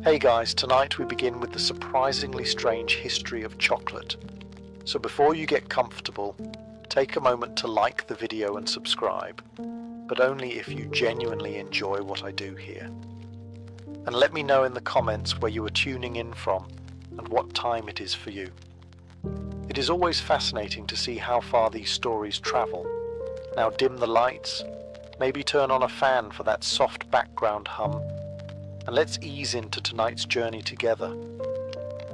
Hey guys, tonight we begin with the surprisingly strange history of chocolate. So before you get comfortable, take a moment to like the video and subscribe, but only if you genuinely enjoy what I do here. And let me know in the comments where you are tuning in from and what time it is for you. It is always fascinating to see how far these stories travel. Now dim the lights, maybe turn on a fan for that soft background hum, and let's ease into tonight's journey together.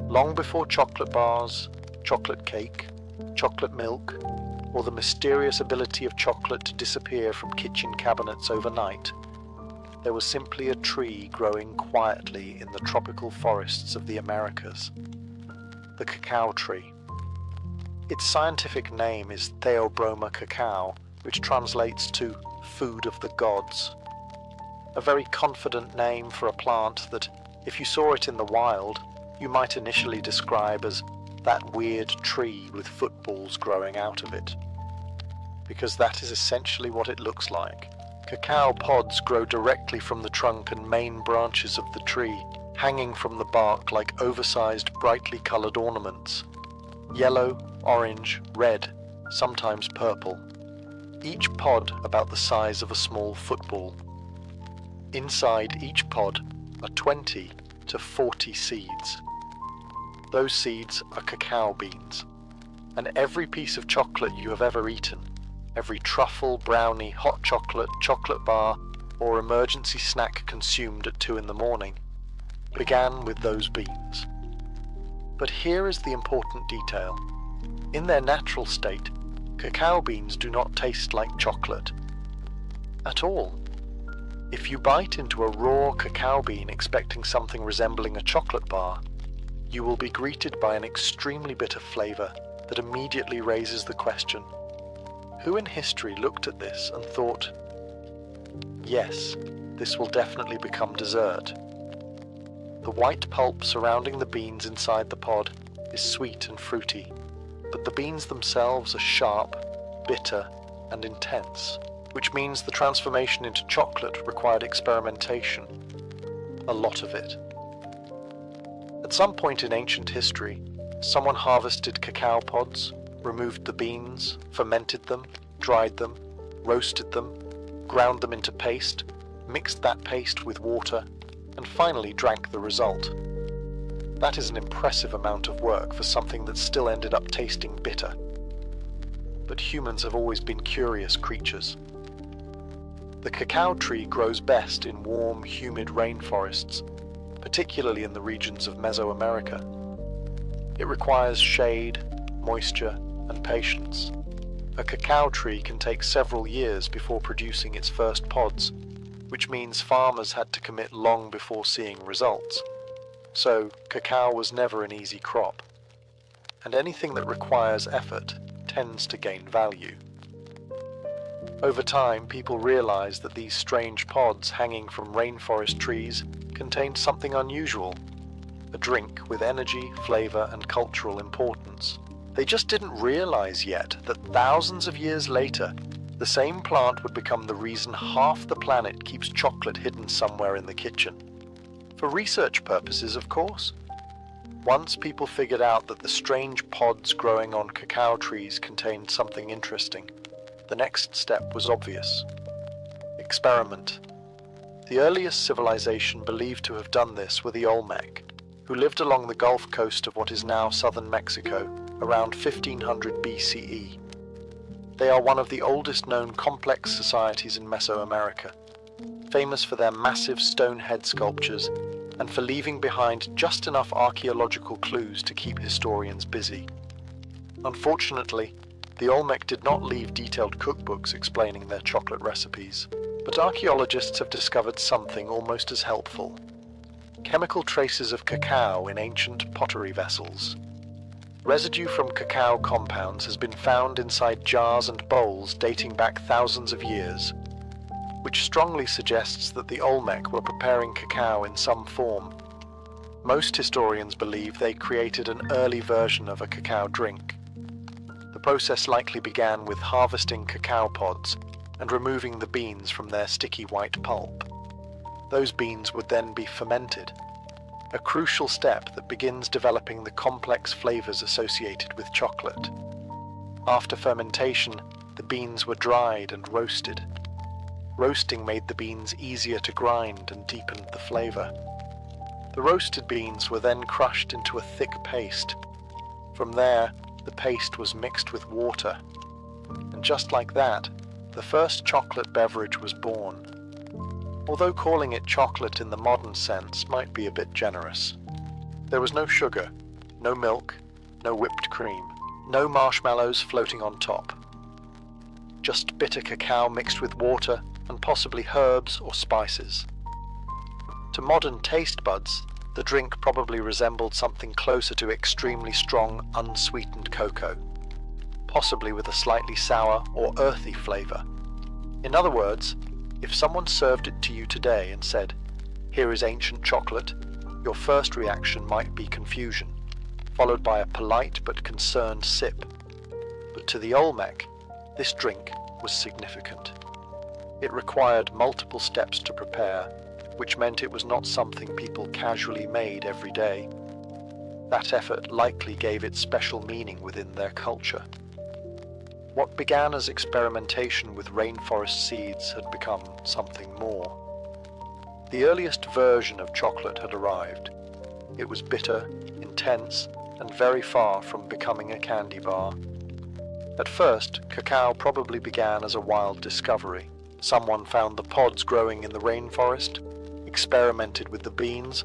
Long before chocolate bars, chocolate cake, chocolate milk, or the mysterious ability of chocolate to disappear from kitchen cabinets overnight, there was simply a tree growing quietly in the tropical forests of the Americas. The cacao tree. Its scientific name is Theobroma cacao, which translates to food of the gods. A very confident name for a plant that, if you saw it in the wild, you might initially describe as that weird tree with footballs growing out of it. Because that is essentially what it looks like. Cacao pods grow directly from the trunk and main branches of the tree, hanging from the bark like oversized, brightly colored ornaments. Yellow, orange, red, sometimes purple. Each pod about the size of a small football. Inside each pod are 20 to 40 seeds. Those seeds are cacao beans, and every piece of chocolate you have ever eaten, every truffle, brownie, hot chocolate, chocolate bar, or emergency snack consumed at 2 in the morning, began with those beans. But here is the important detail. In their natural state, cacao beans do not taste like chocolate at all. If you bite into a raw cacao bean expecting something resembling a chocolate bar, you will be greeted by an extremely bitter flavor that immediately raises the question, who in history looked at this and thought, yes, this will definitely become dessert? The white pulp surrounding the beans inside the pod is sweet and fruity, but the beans themselves are sharp, bitter, and intense, which means the transformation into chocolate required experimentation. A lot of it. At some point in ancient history, someone harvested cacao pods, removed the beans, fermented them, dried them, roasted them, ground them into paste, mixed that paste with water, and finally drank the result. That is an impressive amount of work for something that still ended up tasting bitter. But humans have always been curious creatures. The cacao tree grows best in warm, humid rainforests, particularly in the regions of Mesoamerica. It requires shade, moisture, and patience. A cacao tree can take several years before producing its first pods, which means farmers had to commit long before seeing results. So, cacao was never an easy crop. And anything that requires effort tends to gain value. Over time, people realized that these strange pods hanging from rainforest trees contained something unusual, a drink with energy, flavor, and cultural importance. They just didn't realize yet that thousands of years later, the same plant would become the reason half the planet keeps chocolate hidden somewhere in the kitchen. For research purposes, of course. Once people figured out that the strange pods growing on cacao trees contained something interesting, the next step was obvious. Experiment. The earliest civilization believed to have done this were the Olmec, who lived along the Gulf Coast of what is now southern Mexico around 1500 BCE. They are one of the oldest known complex societies in Mesoamerica, famous for their massive stone head sculptures and for leaving behind just enough archaeological clues to keep historians busy. Unfortunately, the Olmec did not leave detailed cookbooks explaining their chocolate recipes, but archaeologists have discovered something almost as helpful: chemical traces of cacao in ancient pottery vessels. Residue from cacao compounds has been found inside jars and bowls dating back thousands of years, which strongly suggests that the Olmec were preparing cacao in some form. Most historians believe they created an early version of a cacao drink. The process likely began with harvesting cacao pods and removing the beans from their sticky white pulp. Those beans would then be fermented. a crucial step that begins developing the complex flavors associated with chocolate. After fermentation, the beans were dried and roasted. Roasting made the beans easier to grind and deepened the flavor. The roasted beans were then crushed into a thick paste. From there, the paste was mixed with water. And just like that, the first chocolate beverage was born. Although calling it chocolate in the modern sense might be a bit generous. There was no sugar, no milk, no whipped cream, no marshmallows floating on top. Just bitter cacao mixed with water and possibly herbs or spices. To modern taste buds, the drink probably resembled something closer to extremely strong, unsweetened cocoa, possibly with a slightly sour or earthy flavor. In other words, if someone served it to you today and said, "Here is ancient chocolate," your first reaction might be confusion, followed by a polite but concerned sip. But to the Olmec, this drink was significant. It required multiple steps to prepare, which meant it was not something people casually made every day. That effort likely gave it special meaning within their culture. What began as experimentation with rainforest seeds had become something more. The earliest version of chocolate had arrived. It was bitter, intense, and very far from becoming a candy bar. At first, cacao probably began as a wild discovery. Someone found the pods growing in the rainforest, experimented with the beans,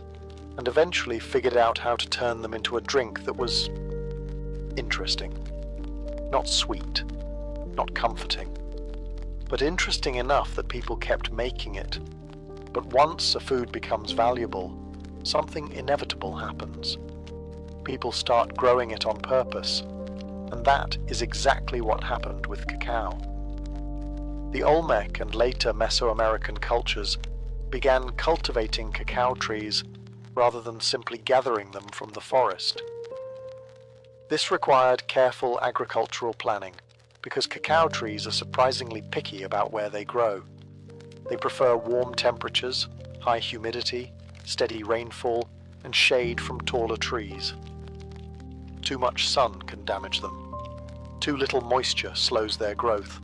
and eventually figured out how to turn them into a drink that was interesting. Not sweet, not comforting, but interesting enough that people kept making it. But once a food becomes valuable, something inevitable happens. People start growing it on purpose, and that is exactly what happened with cacao. The Olmec and later Mesoamerican cultures began cultivating cacao trees rather than simply gathering them from the forest. This required careful agricultural planning, because cacao trees are surprisingly picky about where they grow. They prefer warm temperatures, high humidity, steady rainfall, and shade from taller trees. Too much sun can damage them. Too little moisture slows their growth.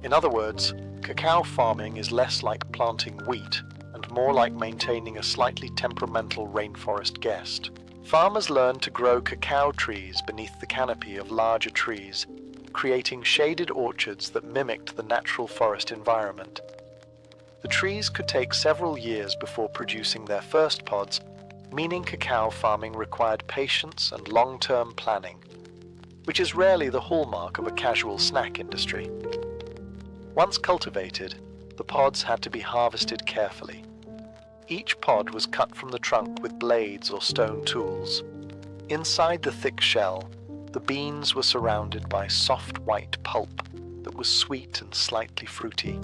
In other words, cacao farming is less like planting wheat and more like maintaining a slightly temperamental rainforest guest. Farmers learned to grow cacao trees beneath the canopy of larger trees, creating shaded orchards that mimicked the natural forest environment. The trees could take several years before producing their first pods, meaning cacao farming required patience and long-term planning, which is rarely the hallmark of a casual snack industry. Once cultivated, the pods had to be harvested carefully. Each pod was cut from the trunk with blades or stone tools. Inside the thick shell, the beans were surrounded by soft white pulp that was sweet and slightly fruity.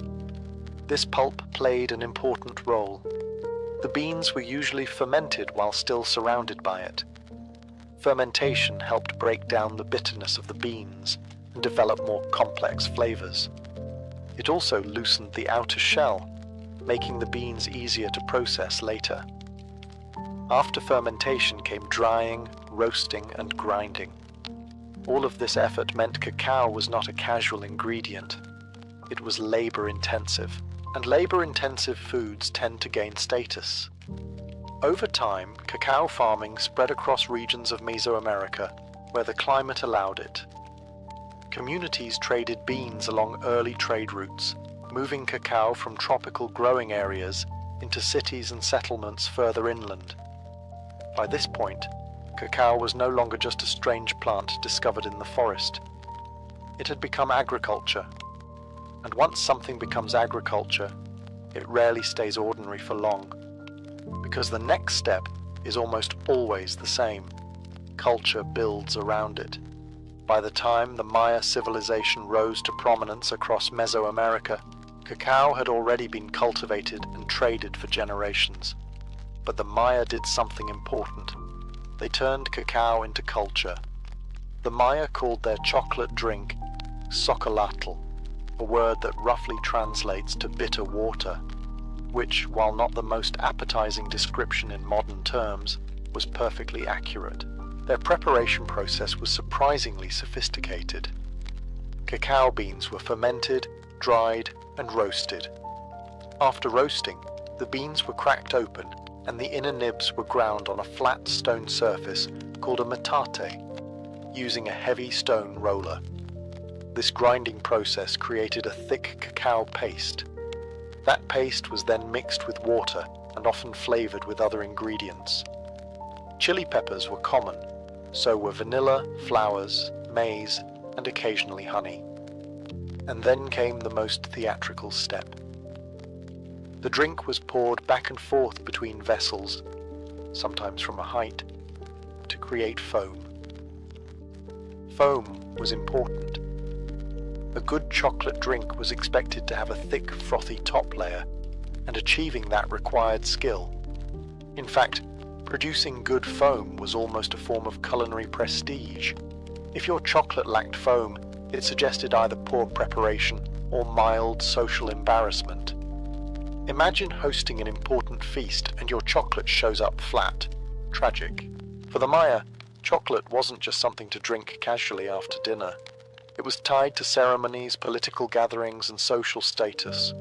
This pulp played an important role. The beans were usually fermented while still surrounded by it. Fermentation helped break down the bitterness of the beans and develop more complex flavors. It also loosened the outer shell, making the beans easier to process later. After fermentation came drying, roasting, and grinding. All of this effort meant cacao was not a casual ingredient. It was labor-intensive, and labor-intensive foods tend to gain status. Over time, cacao farming spread across regions of Mesoamerica where the climate allowed it. Communities traded beans along early trade routes, moving cacao from tropical growing areas into cities and settlements further inland. By this point, cacao was no longer just a strange plant discovered in the forest. It had become agriculture, and once something becomes agriculture, it rarely stays ordinary for long, because the next step is almost always the same. Culture builds around it. By the time the Maya civilization rose to prominence across Mesoamerica, cacao had already been cultivated and traded for generations. But the Maya did something important. They turned cacao into culture. The Maya called their chocolate drink xocolotl, a word that roughly translates to bitter water. which, while not the most appetizing description in modern terms, was perfectly accurate. Their preparation process was surprisingly sophisticated. Cacao beans were fermented, dried, and roasted. After roasting, the beans were cracked open and the inner nibs were ground on a flat stone surface called a metate, using a heavy stone roller. This grinding process created a thick cacao paste. That paste was then mixed with water and often flavored with other ingredients. Chili peppers were common, so were vanilla, flowers, maize, and occasionally honey. And then came the most theatrical step. The drink was poured back and forth between vessels, sometimes from a height, to create foam. Foam was important. A good chocolate drink was expected to have a thick, frothy top layer, and achieving that required skill. In fact, producing good foam was almost a form of culinary prestige. If your chocolate lacked foam, it suggested either poor preparation or mild social embarrassment. Imagine hosting an important feast and your chocolate shows up flat. Tragic. For the Maya, chocolate wasn't just something to drink casually after dinner. It was tied to ceremonies, political gatherings, and social status.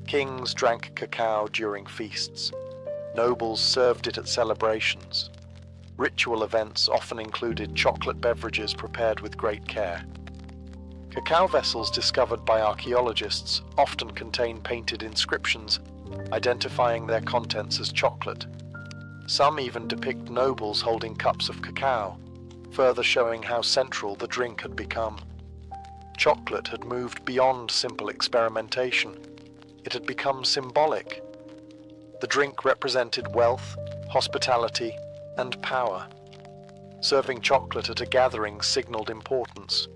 Kings drank cacao during feasts. Nobles served it at celebrations. Ritual events often included chocolate beverages prepared with great care. Cacao vessels discovered by archaeologists often contain painted inscriptions identifying their contents as chocolate. Some even depict nobles holding cups of cacao, further showing how central the drink had become. Chocolate had moved beyond simple experimentation. It had become symbolic. The drink represented wealth, hospitality, and power. Serving chocolate at a gathering signaled importance.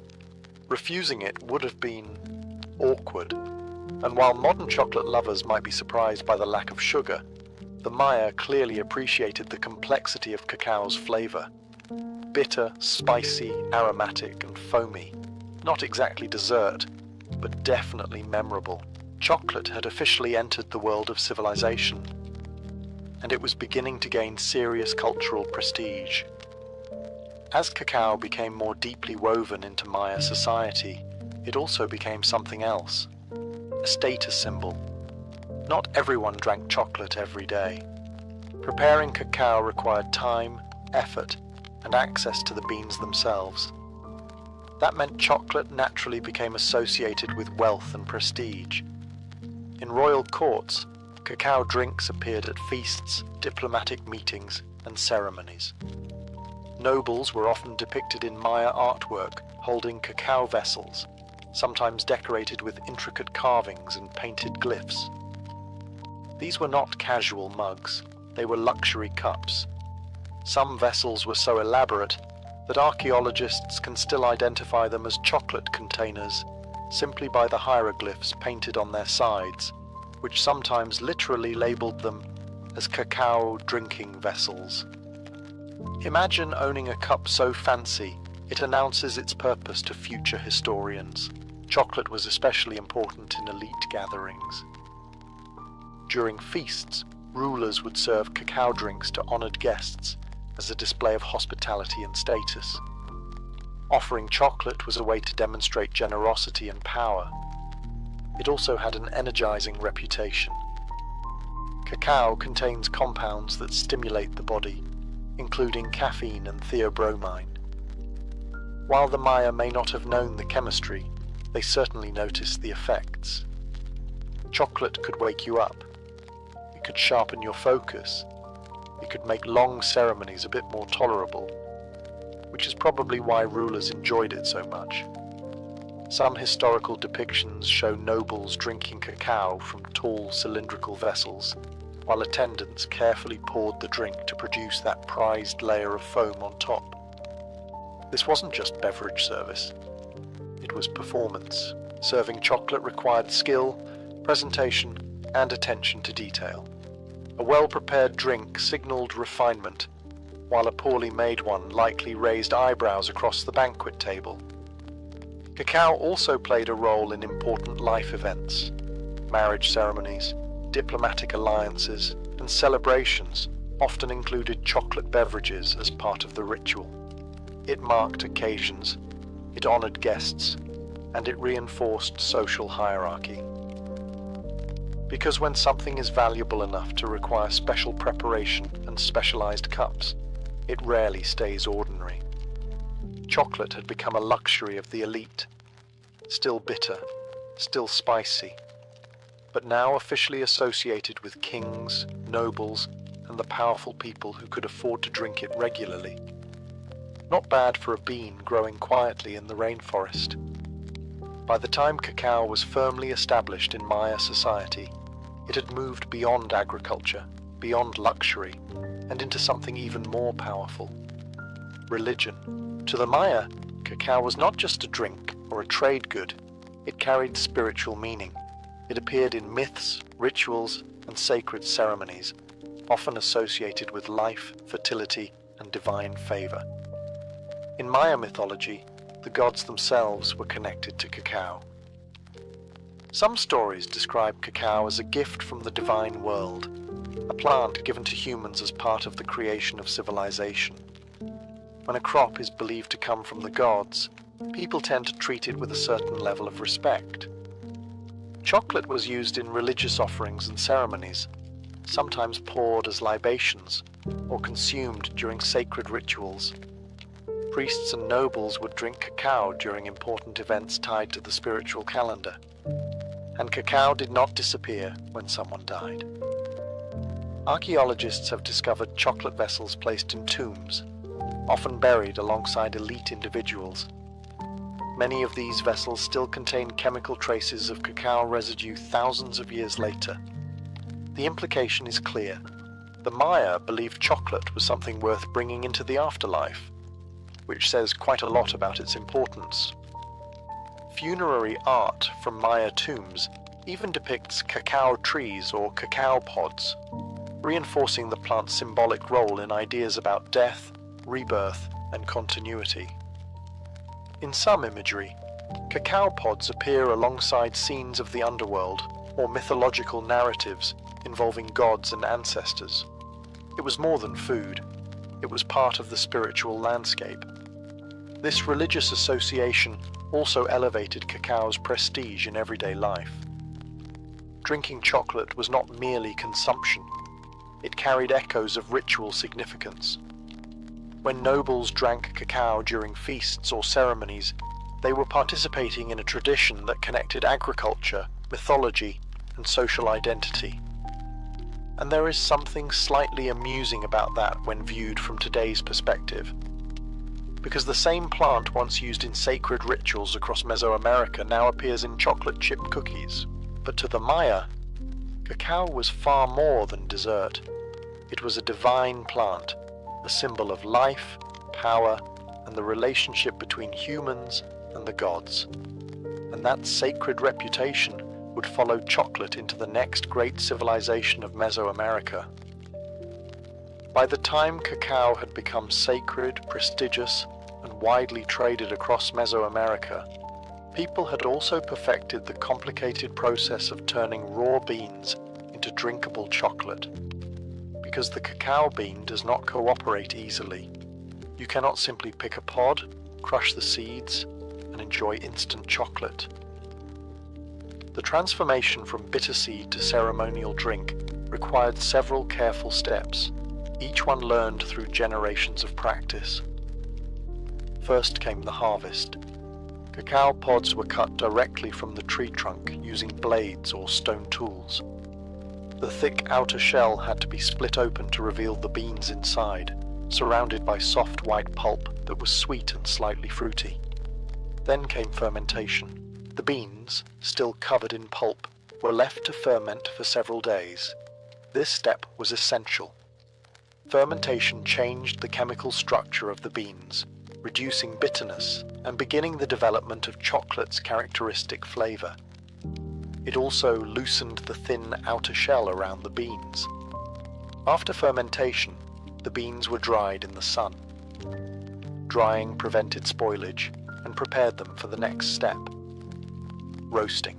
Refusing it would have been awkward, and while modern chocolate lovers might be surprised by the lack of sugar, the Maya clearly appreciated the complexity of cacao's flavor. Bitter, spicy, aromatic, and foamy. Not exactly dessert, but definitely memorable. Chocolate had officially entered the world of civilization, and it was beginning to gain serious cultural prestige. As cacao became more deeply woven into Maya society, it also became something else, a status symbol. Not everyone drank chocolate every day. Preparing cacao required time, effort, and access to the beans themselves. That meant chocolate naturally became associated with wealth and prestige. In royal courts, cacao drinks appeared at feasts, diplomatic meetings, and ceremonies. Nobles were often depicted in Maya artwork holding cacao vessels, sometimes decorated with intricate carvings and painted glyphs. These were not casual mugs, they were luxury cups. Some vessels were so elaborate that archaeologists can still identify them as chocolate containers simply by the hieroglyphs painted on their sides, which sometimes literally labeled them as cacao drinking vessels. Imagine owning a cup so fancy it announces its purpose to future historians. Chocolate was especially important in elite gatherings. During feasts, rulers would serve cacao drinks to honored guests as a display of hospitality and status. Offering chocolate was a way to demonstrate generosity and power. It also had an energizing reputation. Cacao contains compounds that stimulate the body, including caffeine and theobromine. While the Maya may not have known the chemistry, they certainly noticed the effects. Chocolate could wake you up. It could sharpen your focus. It could make long ceremonies a bit more tolerable, which is probably why rulers enjoyed it so much. Some historical depictions show nobles drinking cacao from tall cylindrical vessels, while attendants carefully poured the drink to produce that prized layer of foam on top. This wasn't just beverage service. It was performance. Serving chocolate required skill, presentation, and attention to detail. A well-prepared drink signaled refinement, while a poorly made one likely raised eyebrows across the banquet table. Cacao also played a role in important life events, marriage ceremonies, diplomatic alliances, and celebrations often included chocolate beverages as part of the ritual. It marked occasions, it honored guests, and it reinforced social hierarchy. Because when something is valuable enough to require special preparation and specialized cups, it rarely stays ordinary. Chocolate had become a luxury of the elite, still bitter, still spicy, but now officially associated with kings, nobles, and the powerful people who could afford to drink it regularly. Not bad for a bean growing quietly in the rainforest. By the time cacao was firmly established in Maya society, it had moved beyond agriculture, beyond luxury, and into something even more powerful: religion. To the Maya, cacao was not just a drink or a trade good, it carried spiritual meaning. It appeared in myths, rituals, and sacred ceremonies, often associated with life, fertility, and divine favor. In Maya mythology, the gods themselves were connected to cacao. Some stories describe cacao as a gift from the divine world, a plant given to humans as part of the creation of civilization. When a crop is believed to come from the gods, people tend to treat it with a certain level of respect. Chocolate was used in religious offerings and ceremonies, sometimes poured as libations or consumed during sacred rituals. Priests and nobles would drink cacao during important events tied to the spiritual calendar, and cacao did not disappear when someone died. Archaeologists have discovered chocolate vessels placed in tombs, often buried alongside elite individuals. Many of these vessels still contain chemical traces of cacao residue thousands of years later. The implication is clear. The Maya believed chocolate was something worth bringing into the afterlife, which says quite a lot about its importance. Funerary art from Maya tombs even depicts cacao trees or cacao pods, reinforcing the plant's symbolic role in ideas about death, rebirth, and continuity. In some imagery, cacao pods appear alongside scenes of the underworld or mythological narratives involving gods and ancestors. It was more than food. It was part of the spiritual landscape. This religious association also elevated cacao's prestige in everyday life. Drinking chocolate was not merely consumption. It carried echoes of ritual significance. When nobles drank cacao during feasts or ceremonies, they were participating in a tradition that connected agriculture, mythology, and social identity. And there is something slightly amusing about that when viewed from today's perspective. Because the same plant once used in sacred rituals across Mesoamerica now appears in chocolate chip cookies. But to the Maya, cacao was far more than dessert. It was a divine plant, a symbol of life, power, and the relationship between humans and the gods. And that sacred reputation would follow chocolate into the next great civilization of Mesoamerica. By the time cacao had become sacred, prestigious, and widely traded across Mesoamerica, people had also perfected the complicated process of turning raw beans into drinkable chocolate. Because the cacao bean does not cooperate easily. You cannot simply pick a pod, crush the seeds, and enjoy instant chocolate. The transformation from bitter seed to ceremonial drink required several careful steps, each one learned through generations of practice. First came the harvest. Cacao pods were cut directly from the tree trunk using blades or stone tools. The thick outer shell had to be split open to reveal the beans inside, surrounded by soft white pulp that was sweet and slightly fruity. Then came fermentation. The beans, still covered in pulp, were left to ferment for several days. This step was essential. Fermentation changed the chemical structure of the beans, reducing bitterness and beginning the development of chocolate's characteristic flavor. It also loosened the thin outer shell around the beans. After fermentation, the beans were dried in the sun. Drying prevented spoilage and prepared them for the next step: roasting.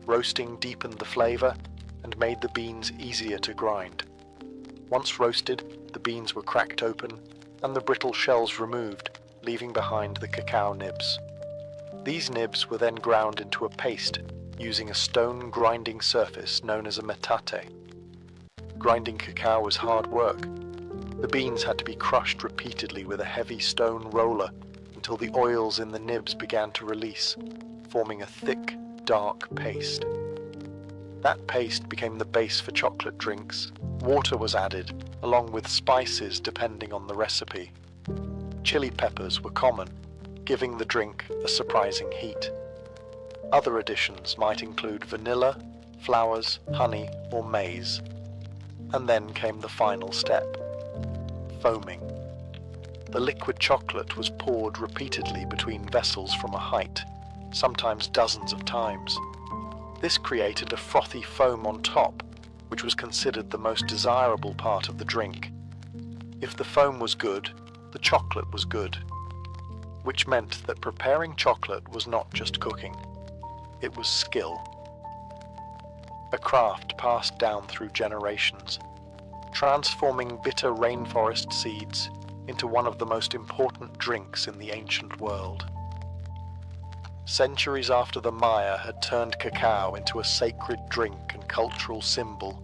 Roasting deepened the flavor and made the beans easier to grind. Once roasted, the beans were cracked open and the brittle shells removed, leaving behind the cacao nibs. These nibs were then ground into a paste using a stone grinding surface known as a metate. Grinding cacao was hard work. The beans had to be crushed repeatedly with a heavy stone roller until the oils in the nibs began to release, forming a thick, dark paste. That paste became the base for chocolate drinks. Water was added, along with spices depending on the recipe. Chili peppers were common, giving the drink a surprising heat. Other additions might include vanilla, flowers, honey, or maize. And then came the final step: foaming. The liquid chocolate was poured repeatedly between vessels from a height, sometimes dozens of times. This created a frothy foam on top, which was considered the most desirable part of the drink. If the foam was good, the chocolate was good, which meant that preparing chocolate was not just cooking, it was skill. A craft passed down through generations, transforming bitter rainforest seeds into one of the most important drinks in the ancient world. Centuries after the Maya had turned cacao into a sacred drink and cultural symbol,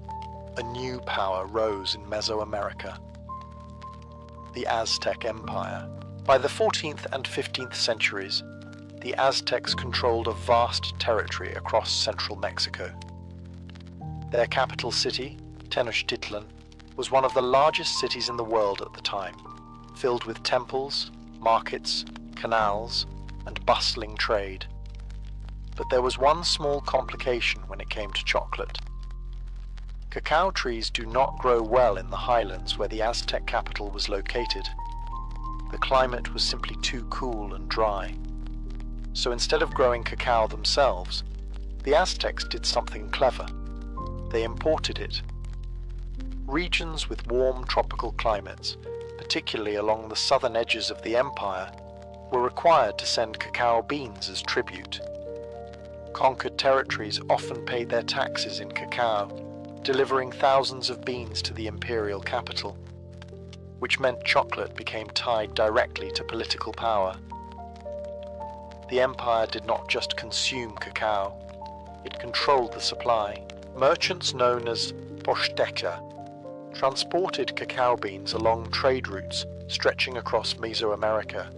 a new power rose in Mesoamerica: the Aztec Empire. By the 14th and 15th centuries, the Aztecs controlled a vast territory across central Mexico. Their capital city, Tenochtitlan, was one of the largest cities in the world at the time, filled with temples, markets, canals, and bustling trade. But there was one small complication when it came to chocolate. Cacao trees do not grow well in the highlands where the Aztec capital was located. The climate was simply too cool and dry. So instead of growing cacao themselves, the Aztecs did something clever. They imported it. Regions with warm tropical climates, particularly along the southern edges of the empire, were required to send cacao beans as tribute. Conquered territories often paid their taxes in cacao, delivering thousands of beans to the imperial capital, which meant chocolate became tied directly to political power. The empire did not just consume cacao, it controlled the supply. Merchants known as posteca transported cacao beans along trade routes stretching across Mesoamerica.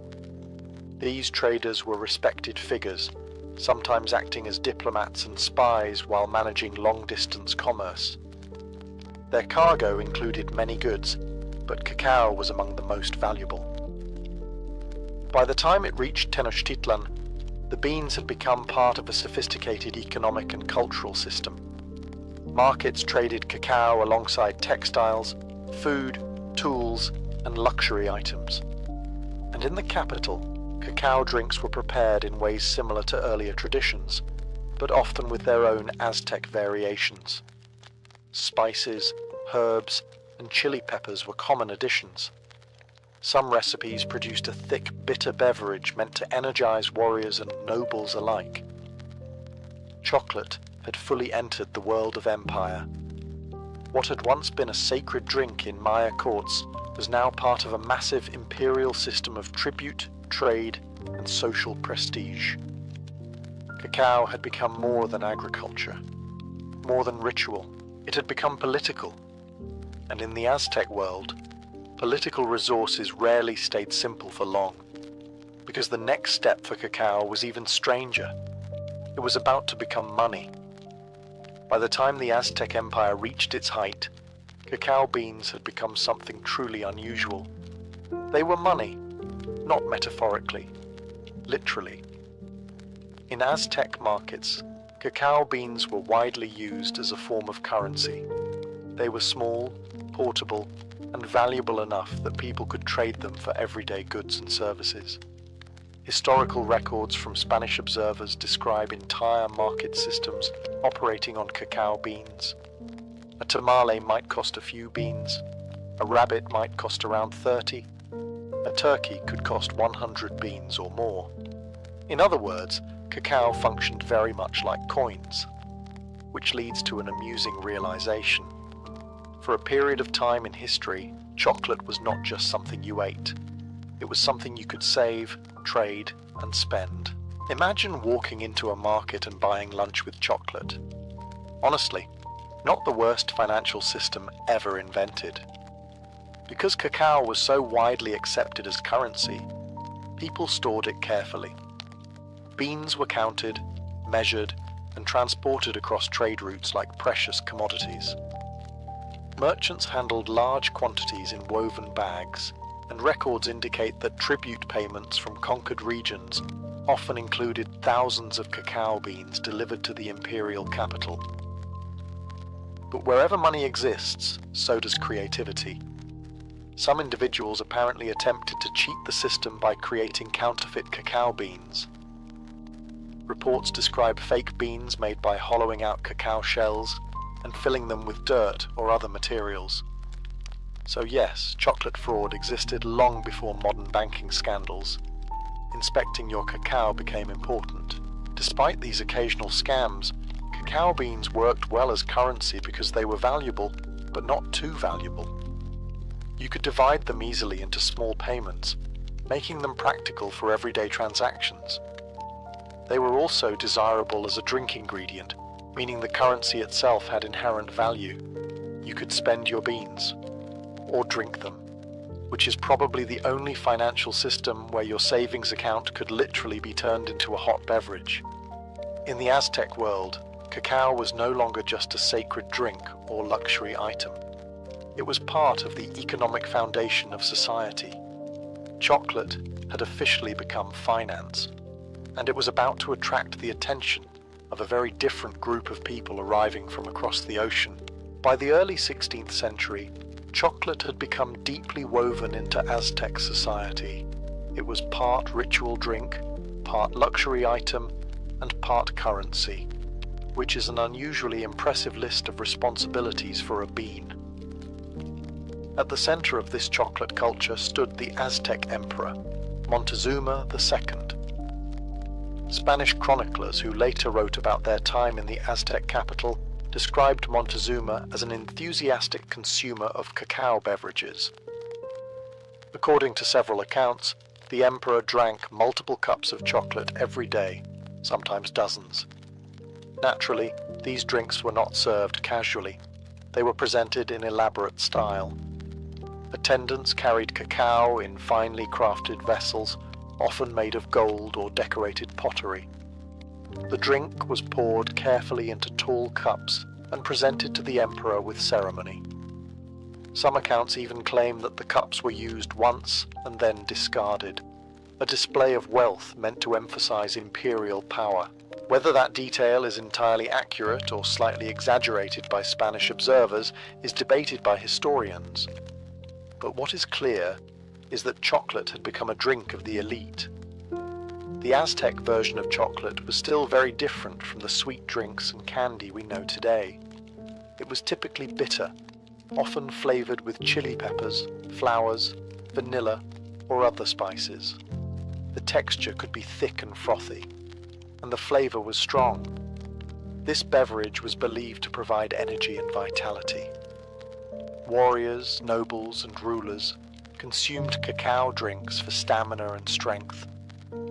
These traders were respected figures, sometimes acting as diplomats and spies while managing long-distance commerce. Their cargo included many goods, but cacao was among the most valuable. By the time it reached Tenochtitlan, the beans had become part of a sophisticated economic and cultural system. Markets traded cacao alongside textiles, food, tools, and luxury items. And in the capital, cacao drinks were prepared in ways similar to earlier traditions, but often with their own Aztec variations. Spices, herbs, and chili peppers were common additions. Some recipes produced a thick, bitter beverage meant to energize warriors and nobles alike. Chocolate had fully entered the world of empire. What had once been a sacred drink in Maya courts was now part of a massive imperial system of tribute, trade, and social prestige. Cacao had become more than agriculture, more than ritual. It had become political. And in the Aztec world, political resources rarely stayed simple for long, because the next step for cacao was even stranger. It was about to become money. By the time the Aztec Empire reached its height, cacao beans had become something truly unusual. They were money, not metaphorically, literally. In Aztec markets, cacao beans were widely used as a form of currency. They were small, portable, and valuable enough that people could trade them for everyday goods and services. Historical records from Spanish observers describe entire market systems operating on cacao beans. A tamale might cost a few beans, a rabbit might cost around 30, a turkey could cost 100 beans or more. In other words, cacao functioned very much like coins, which leads to an amusing realization. For a period of time in history, chocolate was not just something you ate. It was something you could save, trade, and spend. Imagine walking into a market and buying lunch with chocolate. Honestly, not the worst financial system ever invented. Because cacao was so widely accepted as currency, people stored it carefully. Beans were counted, measured, and transported across trade routes like precious commodities. Merchants handled large quantities in woven bags, and records indicate that tribute payments from conquered regions often included thousands of cacao beans delivered to the imperial capital. But wherever money exists, so does creativity. Some individuals apparently attempted to cheat the system by creating counterfeit cacao beans. Reports describe fake beans made by hollowing out cacao shells and filling them with dirt or other materials. So yes, chocolate fraud existed long before modern banking scandals. Inspecting your cacao became important. Despite these occasional scams, cacao beans worked well as currency because they were valuable, but not too valuable. You could divide them easily into small payments, making them practical for everyday transactions. They were also desirable as a drink ingredient, meaning the currency itself had inherent value. You could spend your beans, or drink them, which is probably the only financial system where your savings account could literally be turned into a hot beverage. In the Aztec world, cacao was no longer just a sacred drink or luxury item. It was part of the economic foundation of society. Chocolate had officially become finance, and it was about to attract the attention of a very different group of people arriving from across the ocean. By the early 16th century, chocolate had become deeply woven into Aztec society. It was part ritual drink, part luxury item, and part currency, which is an unusually impressive list of responsibilities for a bean. At the center of this chocolate culture stood the Aztec emperor, Montezuma II. Spanish chroniclers who later wrote about their time in the Aztec capital described Montezuma as an enthusiastic consumer of cacao beverages. According to several accounts, the emperor drank multiple cups of chocolate every day, sometimes dozens. Naturally, these drinks were not served casually. They were presented in elaborate style. Attendants carried cacao in finely crafted vessels, often made of gold or decorated pottery. The drink was poured carefully into tall cups and presented to the emperor with ceremony. Some accounts even claim that the cups were used once and then discarded, a display of wealth meant to emphasize imperial power. Whether that detail is entirely accurate or slightly exaggerated by Spanish observers is debated by historians. But what is clear is that chocolate had become a drink of the elite. The Aztec version of chocolate was still very different from the sweet drinks and candy we know today. It was typically bitter, often flavored with chili peppers, flowers, vanilla, or other spices. The texture could be thick and frothy, and the flavor was strong. This beverage was believed to provide energy and vitality. Warriors, nobles, and rulers consumed cacao drinks for stamina and strength,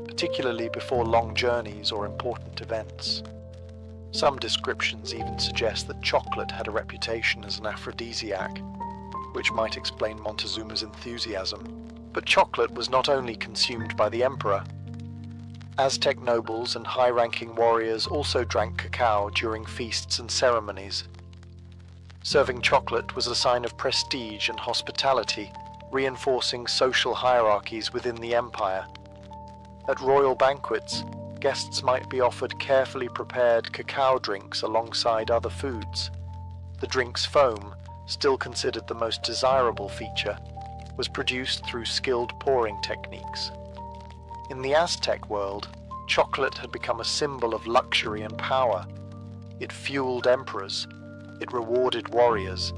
particularly before long journeys or important events. Some descriptions even suggest that chocolate had a reputation as an aphrodisiac, which might explain Montezuma's enthusiasm. But chocolate was not only consumed by the emperor. Aztec nobles and high-ranking warriors also drank cacao during feasts and ceremonies. Serving chocolate was a sign of prestige and hospitality, reinforcing social hierarchies within the empire. At royal banquets, guests might be offered carefully prepared cacao drinks alongside other foods. The drink's foam, still considered the most desirable feature, was produced through skilled pouring techniques. In the Aztec world, chocolate had become a symbol of luxury and power. It fueled emperors, it rewarded warriors,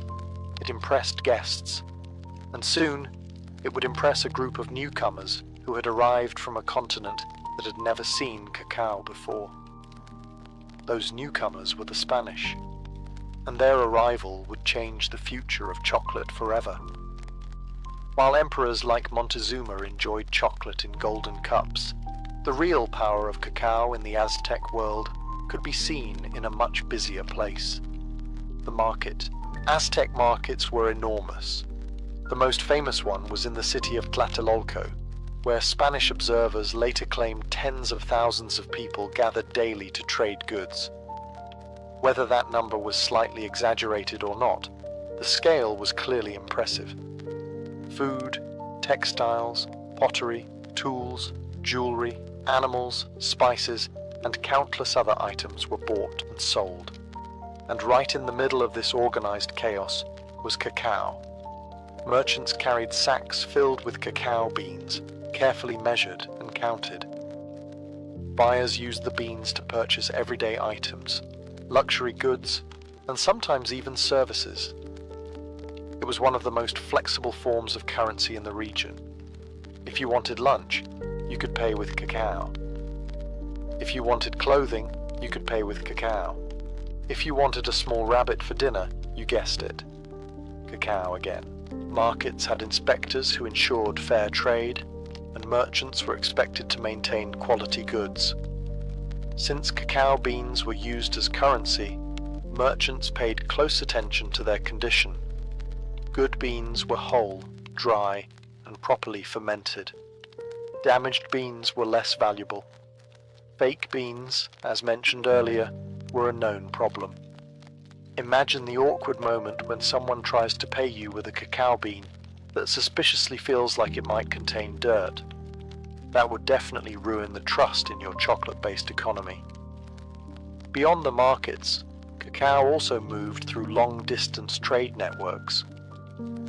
it impressed guests, and soon it would impress a group of newcomers who had arrived from a continent that had never seen cacao before. Those newcomers were the Spanish, and their arrival would change the future of chocolate forever. While emperors like Montezuma enjoyed chocolate in golden cups, the real power of cacao in the Aztec world could be seen in a much busier place: the market. Aztec markets were enormous. The most famous one was in the city of Tlatelolco, where Spanish observers later claimed tens of thousands of people gathered daily to trade goods. Whether that number was slightly exaggerated or not, the scale was clearly impressive. Food, textiles, pottery, tools, jewelry, animals, spices, and countless other items were bought and sold. And right in the middle of this organized chaos was cacao. Merchants carried sacks filled with cacao beans, carefully measured and counted. Buyers used the beans to purchase everyday items, luxury goods, and sometimes even services. It was one of the most flexible forms of currency in the region. If you wanted lunch, you could pay with cacao. If you wanted clothing, you could pay with cacao. If you wanted a small rabbit for dinner, you guessed it, cacao again. Markets had inspectors who ensured fair trade, and merchants were expected to maintain quality goods. Since cacao beans were used as currency, merchants paid close attention to their condition. Good beans were whole, dry, and properly fermented. Damaged beans were less valuable. Fake beans, as mentioned earlier, were a known problem. Imagine the awkward moment when someone tries to pay you with a cacao bean that suspiciously feels like it might contain dirt. That would definitely ruin the trust in your chocolate-based economy. Beyond the markets, cacao also moved through long-distance trade networks.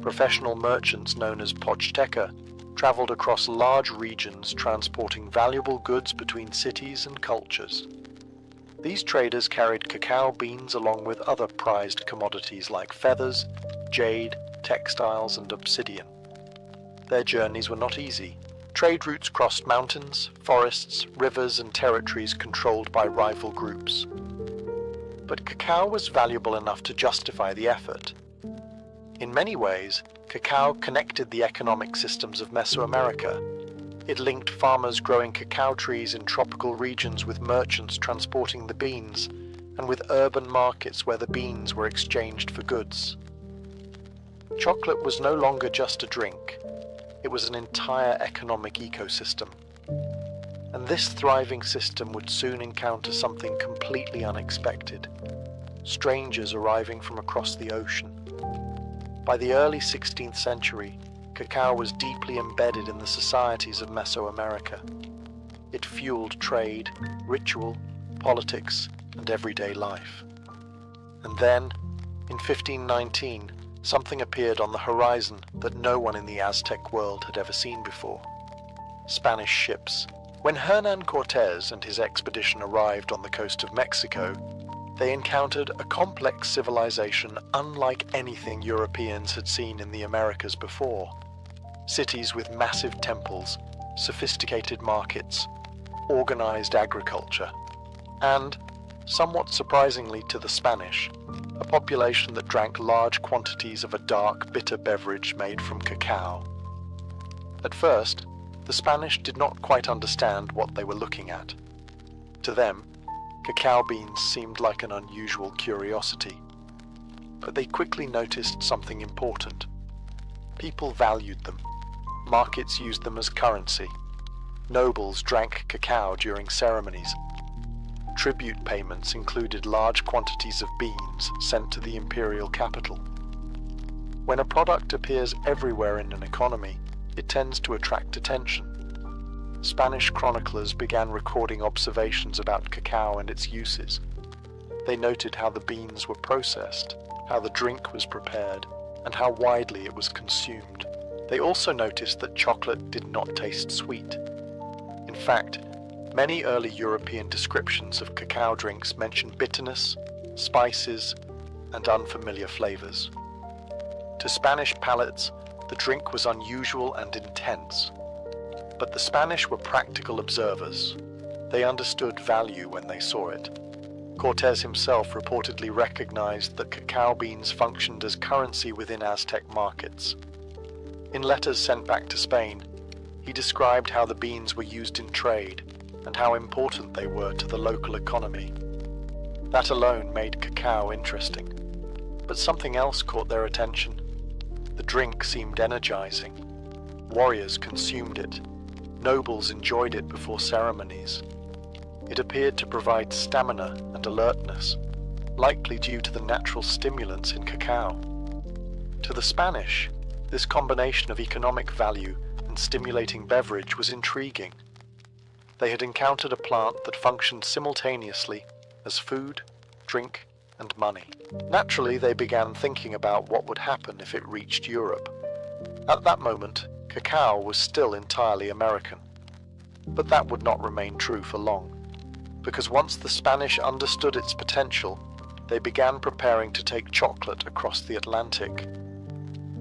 Professional merchants known as Pochteca traveled across large regions transporting valuable goods between cities and cultures. These traders carried cacao beans along with other prized commodities like feathers, jade, textiles, and obsidian. Their journeys were not easy. Trade routes crossed mountains, forests, rivers, and territories controlled by rival groups. But cacao was valuable enough to justify the effort. In many ways, cacao connected the economic systems of Mesoamerica. It linked farmers growing cacao trees in tropical regions with merchants transporting the beans, and with urban markets where the beans were exchanged for goods. Chocolate was no longer just a drink. It was an entire economic ecosystem. And this thriving system would soon encounter something completely unexpected: strangers arriving from across the ocean. By the early 16th century, cacao was deeply embedded in the societies of Mesoamerica. It fueled trade, ritual, politics, and everyday life. And then, in 1519, something appeared on the horizon that no one in the Aztec world had ever seen before: Spanish ships. When Hernán Cortés and his expedition arrived on the coast of Mexico, they encountered a complex civilization unlike anything Europeans had seen in the Americas before. Cities with massive temples, sophisticated markets, organized agriculture, and, somewhat surprisingly to the Spanish, a population that drank large quantities of a dark, bitter beverage made from cacao. At first, the Spanish did not quite understand what they were looking at. To them, cacao beans seemed like an unusual curiosity. But they quickly noticed something important. People valued them. Markets used them as currency. Nobles drank cacao during ceremonies. Tribute payments included large quantities of beans sent to the imperial capital. When a product appears everywhere in an economy, it tends to attract attention. Spanish chroniclers began recording observations about cacao and its uses. They noted how the beans were processed, how the drink was prepared, and how widely it was consumed. They also noticed that chocolate did not taste sweet. In fact, many early European descriptions of cacao drinks mention bitterness, spices, and unfamiliar flavors. To Spanish palates, the drink was unusual and intense. But the Spanish were practical observers. They understood value when they saw it. Cortés himself reportedly recognized that cacao beans functioned as currency within Aztec markets. In letters sent back to Spain, he described how the beans were used in trade and how important they were to the local economy. That alone made cacao interesting. But something else caught their attention. The drink seemed energizing. Warriors consumed it. Nobles enjoyed it before ceremonies. It appeared to provide stamina and alertness, likely due to the natural stimulants in cacao. To the Spanish, this combination of economic value and stimulating beverage was intriguing. They had encountered a plant that functioned simultaneously as food, drink, and money. Naturally, they began thinking about what would happen if it reached Europe. At that moment, cacao was still entirely American. But that would not remain true for long, because once the Spanish understood its potential, they began preparing to take chocolate across the Atlantic.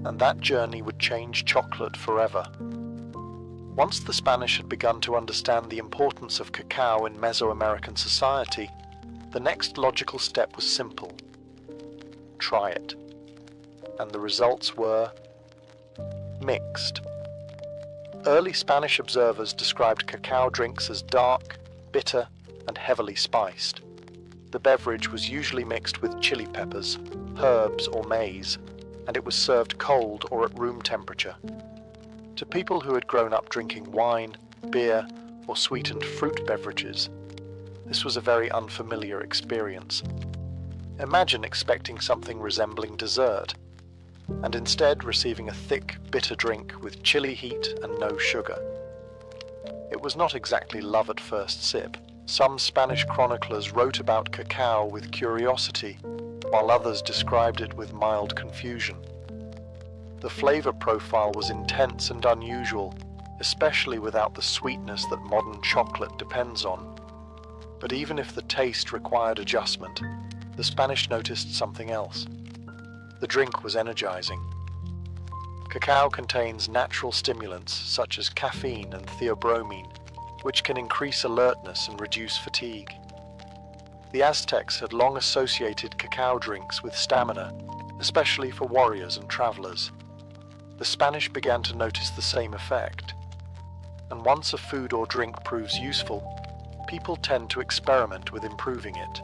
And that journey would change chocolate forever. Once the Spanish had begun to understand the importance of cacao in Mesoamerican society, the next logical step was simple. Try it. And the results were mixed. Early Spanish observers described cacao drinks as dark, bitter, and heavily spiced. The beverage was usually mixed with chili peppers, herbs, or maize, and it was served cold or at room temperature. To people who had grown up drinking wine, beer, or sweetened fruit beverages, this was a very unfamiliar experience. Imagine expecting something resembling dessert, and instead receiving a thick, bitter drink with chilly heat and no sugar. It was not exactly love at first sip. Some Spanish chroniclers wrote about cacao with curiosity, while others described it with mild confusion. The flavor profile was intense and unusual, especially without the sweetness that modern chocolate depends on. But even if the taste required adjustment, the Spanish noticed something else. The drink was energizing. Cacao contains natural stimulants such as caffeine and theobromine, which can increase alertness and reduce fatigue. The Aztecs had long associated cacao drinks with stamina, especially for warriors and travelers. The Spanish began to notice the same effect. And once a food or drink proves useful, people tend to experiment with improving it.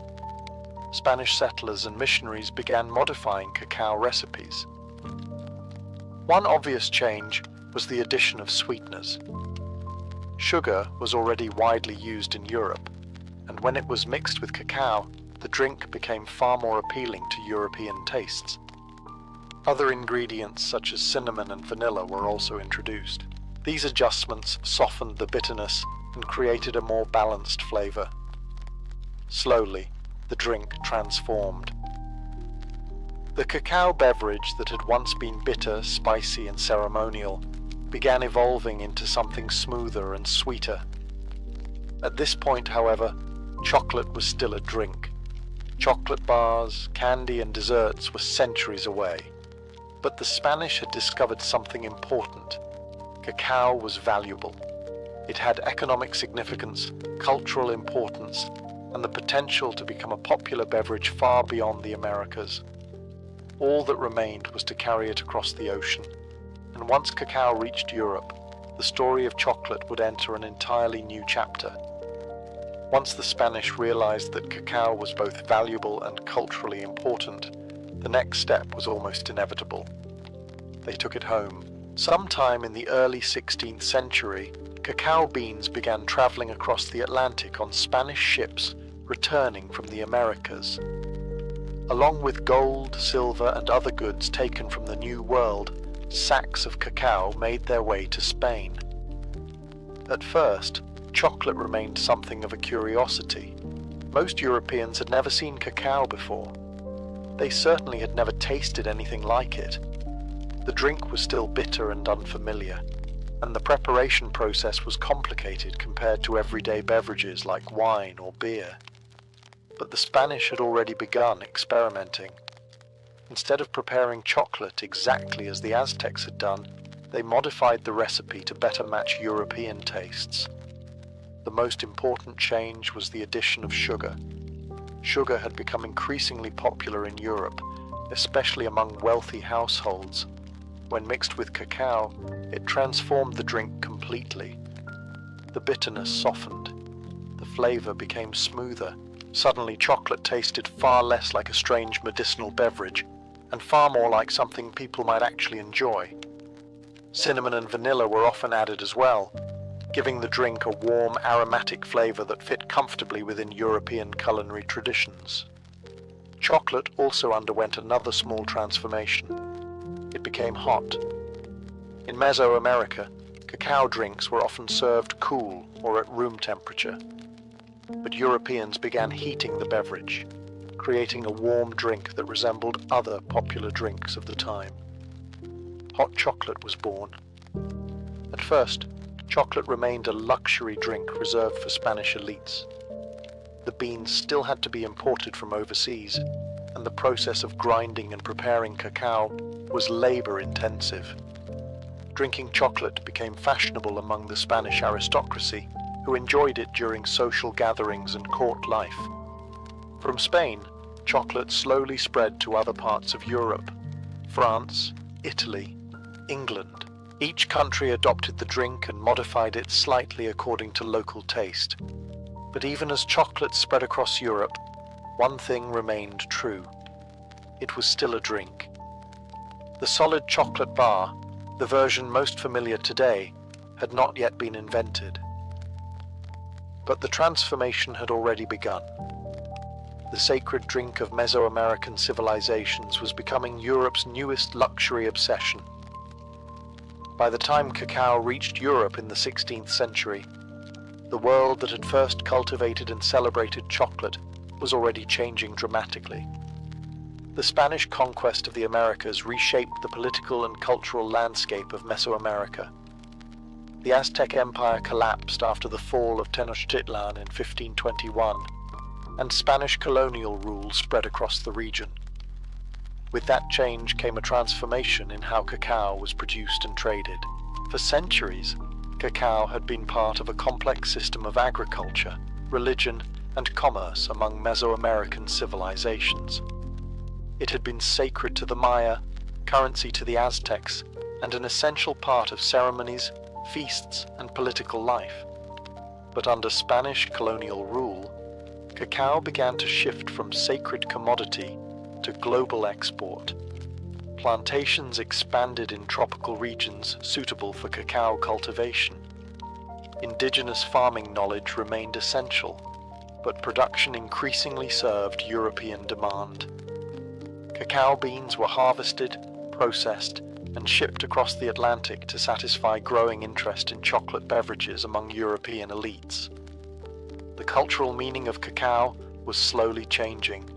Spanish settlers and missionaries began modifying cacao recipes. One obvious change was the addition of sweeteners. Sugar was already widely used in Europe, and when it was mixed with cacao, the drink became far more appealing to European tastes. Other ingredients such as cinnamon and vanilla were also introduced. These adjustments softened the bitterness and created a more balanced flavor. Slowly, the drink transformed. The cacao beverage that had once been bitter, spicy, and ceremonial began evolving into something smoother and sweeter. At this point, however, chocolate was still a drink. Chocolate bars, candy, and desserts were centuries away. But the Spanish had discovered something important. Cacao was valuable. It had economic significance, cultural importance, and the potential to become a popular beverage far beyond the Americas. All that remained was to carry it across the ocean. And once cacao reached Europe, the story of chocolate would enter an entirely new chapter. Once the Spanish realized that cacao was both valuable and culturally important, the next step was almost inevitable. They took it home. Sometime in the early 16th century, cacao beans began traveling across the Atlantic on Spanish ships returning from the Americas. Along with gold, silver, and other goods taken from the New World, sacks of cacao made their way to Spain. At first, chocolate remained something of a curiosity. Most Europeans had never seen cacao before. They certainly had never tasted anything like it. The drink was still bitter and unfamiliar, and the preparation process was complicated compared to everyday beverages like wine or beer. But the Spanish had already begun experimenting. Instead of preparing chocolate exactly as the Aztecs had done, they modified the recipe to better match European tastes. The most important change was the addition of sugar. sugar had become increasingly popular in Europe, especially among wealthy households. When mixed with cacao, it transformed the drink completely. The bitterness softened. The flavor became smoother. Suddenly, chocolate tasted far less like a strange medicinal beverage and far more like something people might actually enjoy. Cinnamon and vanilla were often added as well, giving the drink a warm, aromatic flavor that fit comfortably within European culinary traditions. Chocolate also underwent another small transformation. It became hot. In Mesoamerica, cacao drinks were often served cool or at room temperature. But Europeans began heating the beverage, creating a warm drink that resembled other popular drinks of the time. Hot chocolate was born. At first, chocolate remained a luxury drink reserved for Spanish elites. The beans still had to be imported from overseas, and the process of grinding and preparing cacao was labor-intensive. Drinking chocolate became fashionable among the Spanish aristocracy, who enjoyed it during social gatherings and court life. From Spain, chocolate slowly spread to other parts of Europe: France, Italy, England. Each country adopted the drink and modified it slightly according to local taste. But even as chocolate spread across Europe, one thing remained true. It was still a drink. The solid chocolate bar, the version most familiar today, had not yet been invented. But the transformation had already begun. The sacred drink of Mesoamerican civilizations was becoming Europe's newest luxury obsession. By the time cacao reached Europe in the 16th century, the world that had first cultivated and celebrated chocolate was already changing dramatically. The Spanish conquest of the Americas reshaped the political and cultural landscape of Mesoamerica. The Aztec Empire collapsed after the fall of Tenochtitlan in 1521, and Spanish colonial rule spread across the region. With that change came a transformation in how cacao was produced and traded. For centuries, cacao had been part of a complex system of agriculture, religion, and commerce among Mesoamerican civilizations. It had been sacred to the Maya, currency to the Aztecs, and an essential part of ceremonies, feasts, and political life. But under Spanish colonial rule, cacao began to shift from sacred commodity to global export. Plantations expanded in tropical regions suitable for cacao cultivation. Indigenous farming knowledge remained essential, but production increasingly served European demand. Cacao beans were harvested, processed, and shipped across the Atlantic to satisfy growing interest in chocolate beverages among European elites. The cultural meaning of cacao was slowly changing.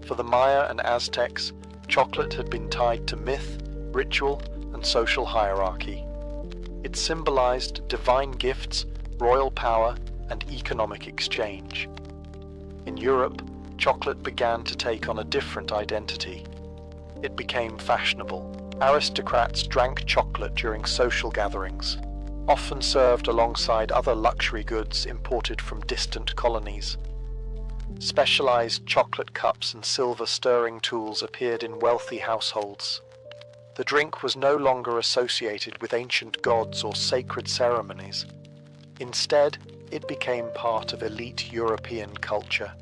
For the Maya and Aztecs, chocolate had been tied to myth, ritual, and social hierarchy. It symbolized divine gifts, royal power, and economic exchange. In Europe, chocolate began to take on a different identity. It became fashionable. Aristocrats drank chocolate during social gatherings, often served alongside other luxury goods imported from distant colonies. Specialized chocolate cups and silver stirring tools appeared in wealthy households. The drink was no longer associated with ancient gods or sacred ceremonies. Instead, it became part of elite European culture.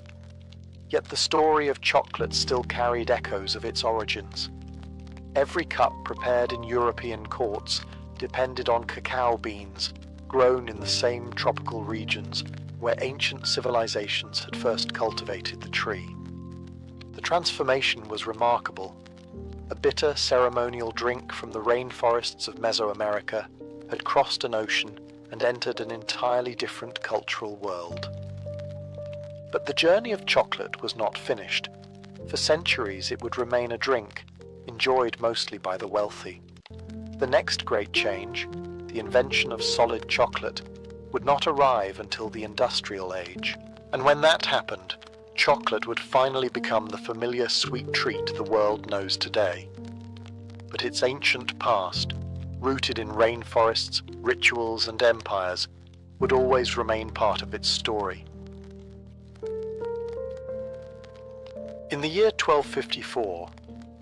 Yet the story of chocolate still carried echoes of its origins. Every cup prepared in European courts depended on cacao beans grown in the same tropical regions where ancient civilizations had first cultivated the tree. The transformation was remarkable. A bitter ceremonial drink from the rainforests of Mesoamerica had crossed an ocean and entered an entirely different cultural world. But the journey of chocolate was not finished. For centuries it would remain a drink, enjoyed mostly by the wealthy. The next great change, the invention of solid chocolate, would not arrive until the industrial age. And when that happened, chocolate would finally become the familiar sweet treat the world knows today. But its ancient past, rooted in rainforests, rituals, and empires, would always remain part of its story. In the year 1254,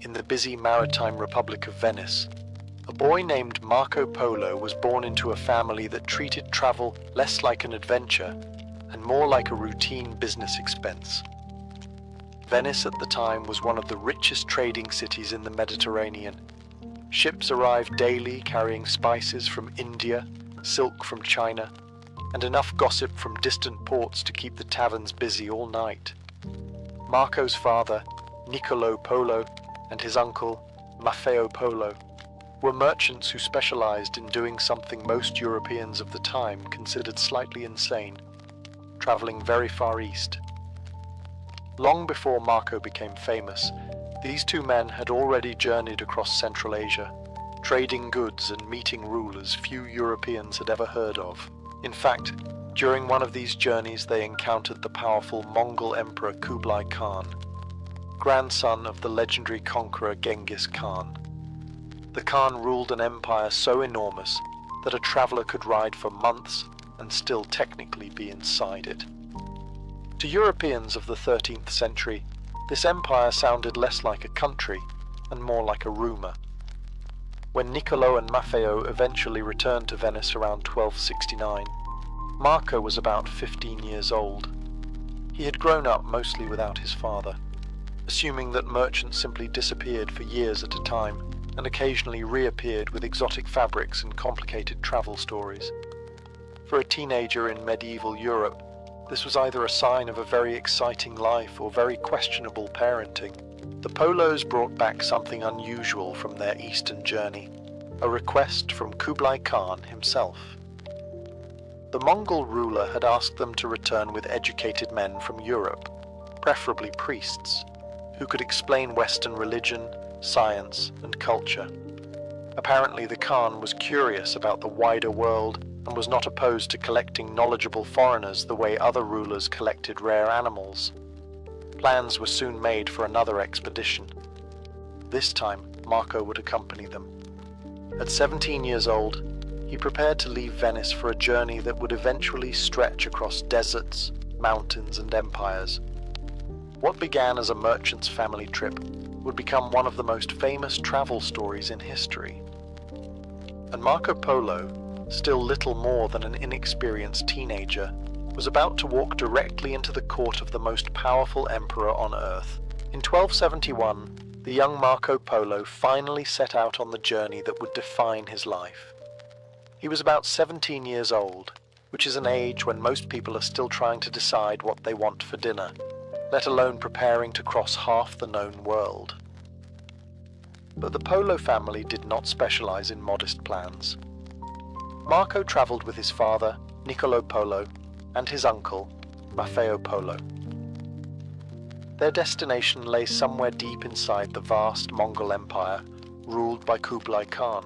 in the busy maritime Republic of Venice, a boy named Marco Polo was born into a family that treated travel less like an adventure and more like a routine business expense. Venice at the time was one of the richest trading cities in the Mediterranean. Ships arrived daily carrying spices from India, silk from China, and enough gossip from distant ports to keep the taverns busy all night. Marco's father, Niccolo Polo, and his uncle, Maffeo Polo, were merchants who specialized in doing something most Europeans of the time considered slightly insane, traveling very far east. Long before Marco became famous, these two men had already journeyed across Central Asia, trading goods and meeting rulers few Europeans had ever heard of. In fact, during one of these journeys they encountered the powerful Mongol Emperor Kublai Khan, grandson of the legendary conqueror Genghis Khan. The Khan ruled an empire so enormous that a traveler could ride for months and still technically be inside it. To Europeans of the 13th century, this empire sounded less like a country and more like a rumor. When Niccolo and Maffeo eventually returned to Venice around 1269, Marco was about 15 years old. He had grown up mostly without his father, assuming that merchants simply disappeared for years at a time and occasionally reappeared with exotic fabrics and complicated travel stories. For a teenager in medieval Europe, this was either a sign of a very exciting life or very questionable parenting. The Polos brought back something unusual from their eastern journey, a request from Kublai Khan himself. The Mongol ruler had asked them to return with educated men from Europe, preferably priests, who could explain Western religion, science, and culture. Apparently the Khan was curious about the wider world and was not opposed to collecting knowledgeable foreigners the way other rulers collected rare animals. Plans were soon made for another expedition. This time, Marco would accompany them. At 17 years old, he prepared to leave Venice for a journey that would eventually stretch across deserts, mountains, and empires. What began as a merchant's family trip would become one of the most famous travel stories in history. And Marco Polo, still little more than an inexperienced teenager, was about to walk directly into the court of the most powerful emperor on earth. In 1271, the young Marco Polo finally set out on the journey that would define his life. He was about 17 years old, which is an age when most people are still trying to decide what they want for dinner, let alone preparing to cross half the known world. But the Polo family did not specialize in modest plans. Marco traveled with his father, Niccolo Polo, and his uncle, Maffeo Polo. Their destination lay somewhere deep inside the vast Mongol Empire ruled by Kublai Khan.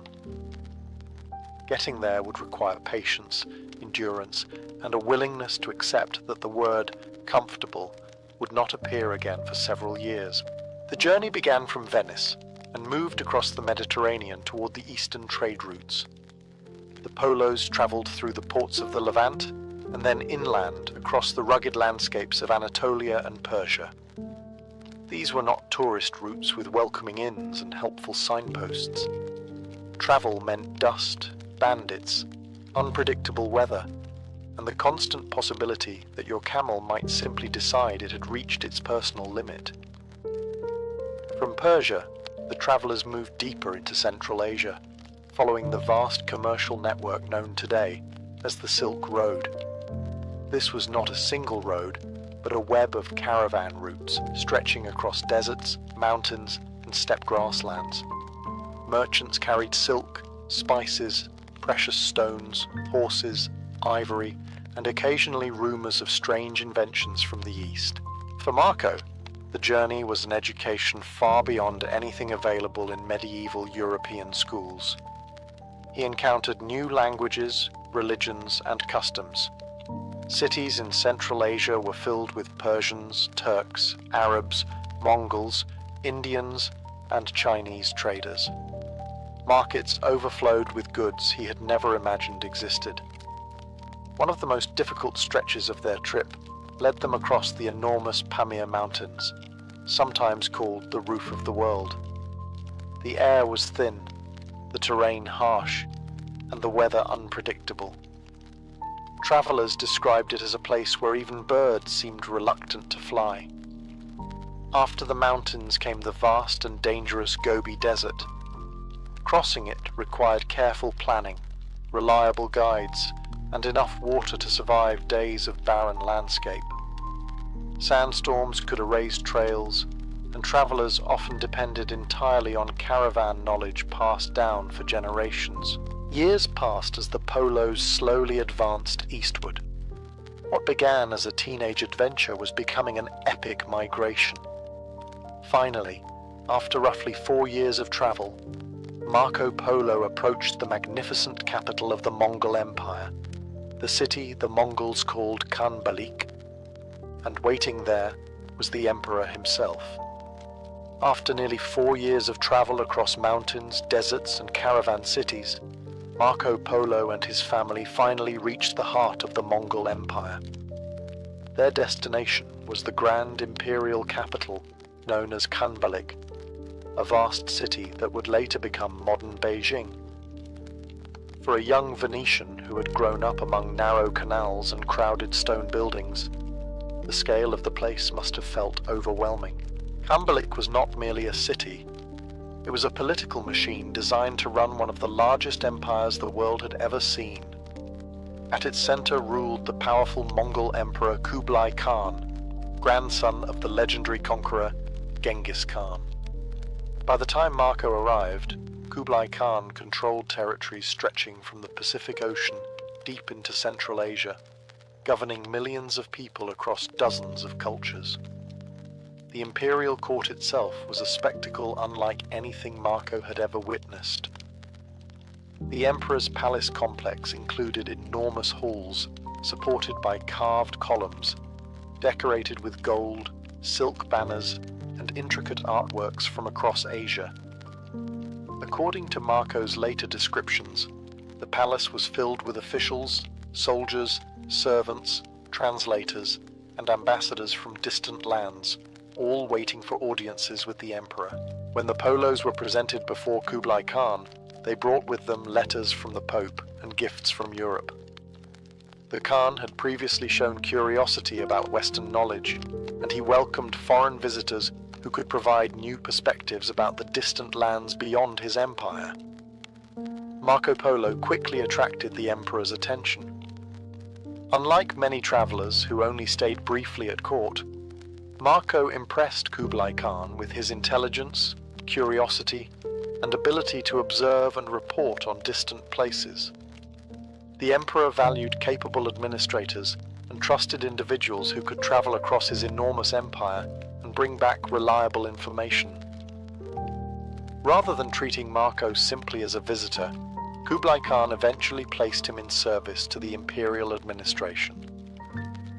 Getting there would require patience, endurance, and a willingness to accept that the word comfortable would not appear again for several years. The journey began from Venice and moved across the Mediterranean toward the eastern trade routes. The Polos traveled through the ports of the Levant and then inland across the rugged landscapes of Anatolia and Persia. These were not tourist routes with welcoming inns and helpful signposts. Travel meant dust, bandits, unpredictable weather, and the constant possibility that your camel might simply decide it had reached its personal limit. From Persia, the travelers moved deeper into Central Asia, following the vast commercial network known today as the Silk Road. This was not a single road, but a web of caravan routes stretching across deserts, mountains, and steppe grasslands. Merchants carried silk, spices, precious stones, horses, ivory, and occasionally rumors of strange inventions from the East. For Marco, the journey was an education far beyond anything available in medieval European schools. He encountered new languages, religions, and customs. Cities in Central Asia were filled with Persians, Turks, Arabs, Mongols, Indians, and Chinese traders. Markets overflowed with goods he had never imagined existed. One of the most difficult stretches of their trip led them across the enormous Pamir Mountains, sometimes called the roof of the world. The air was thin, the terrain harsh, and the weather unpredictable. Travelers described it as a place where even birds seemed reluctant to fly. After the mountains came the vast and dangerous Gobi Desert. Crossing it required careful planning, reliable guides, and enough water to survive days of barren landscape. Sandstorms could erase trails, and travelers often depended entirely on caravan knowledge passed down for generations. Years passed as the Polos slowly advanced eastward. What began as a teenage adventure was becoming an epic migration. Finally, after roughly 4 years of travel, Marco Polo approached the magnificent capital of the Mongol Empire, the city the Mongols called Khanbalik, and waiting there was the emperor himself. After nearly 4 years of travel across mountains, deserts, and caravan cities, Marco Polo and his family finally reached the heart of the Mongol Empire. Their destination was the grand imperial capital known as Khanbalik, a vast city that would later become modern Beijing. For a young Venetian who had grown up among narrow canals and crowded stone buildings, the scale of the place must have felt overwhelming. Khanbalik was not merely a city. It was a political machine designed to run one of the largest empires the world had ever seen. At its center ruled the powerful Mongol emperor Kublai Khan, grandson of the legendary conqueror Genghis Khan. By the time Marco arrived, Kublai Khan controlled territories stretching from the Pacific Ocean deep into Central Asia, governing millions of people across dozens of cultures. The imperial court itself was a spectacle unlike anything Marco had ever witnessed. The emperor's palace complex included enormous halls supported by carved columns, decorated with gold, silk banners, and intricate artworks from across Asia. According to Marco's later descriptions, the palace was filled with officials, soldiers, servants, translators, and ambassadors from distant lands, all waiting for audiences with the emperor. When the Polos were presented before Kublai Khan, they brought with them letters from the Pope and gifts from Europe. The Khan had previously shown curiosity about Western knowledge, and he welcomed foreign visitors who could provide new perspectives about the distant lands beyond his empire. Marco Polo quickly attracted the emperor's attention. Unlike many travelers who only stayed briefly at court, Marco impressed Kublai Khan with his intelligence, curiosity, and ability to observe and report on distant places. The emperor valued capable administrators and trusted individuals who could travel across his enormous empire and bring back reliable information. Rather than treating Marco simply as a visitor, Kublai Khan eventually placed him in service to the imperial administration.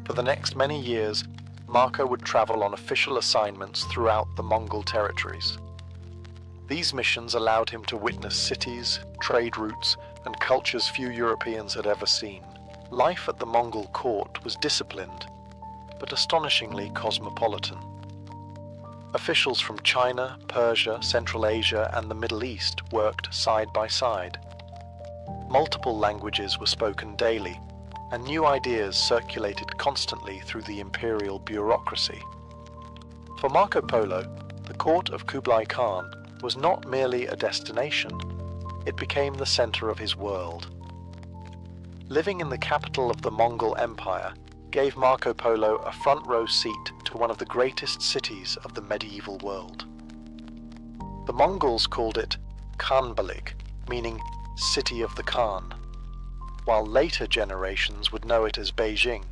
For the next many years, Marco would travel on official assignments throughout the Mongol territories. These missions allowed him to witness cities, trade routes, and cultures few Europeans had ever seen. Life at the Mongol court was disciplined, but astonishingly cosmopolitan. Officials from China, Persia, Central Asia, and the Middle East worked side by side. Multiple languages were spoken daily, and new ideas circulated constantly through the imperial bureaucracy. For Marco Polo, the court of Kublai Khan was not merely a destination, it became the center of his world. Living in the capital of the Mongol Empire gave Marco Polo a front-row seat to one of the greatest cities of the medieval world. The Mongols called it Khanbalik, meaning City of the Khan, while later generations would know it as Beijing.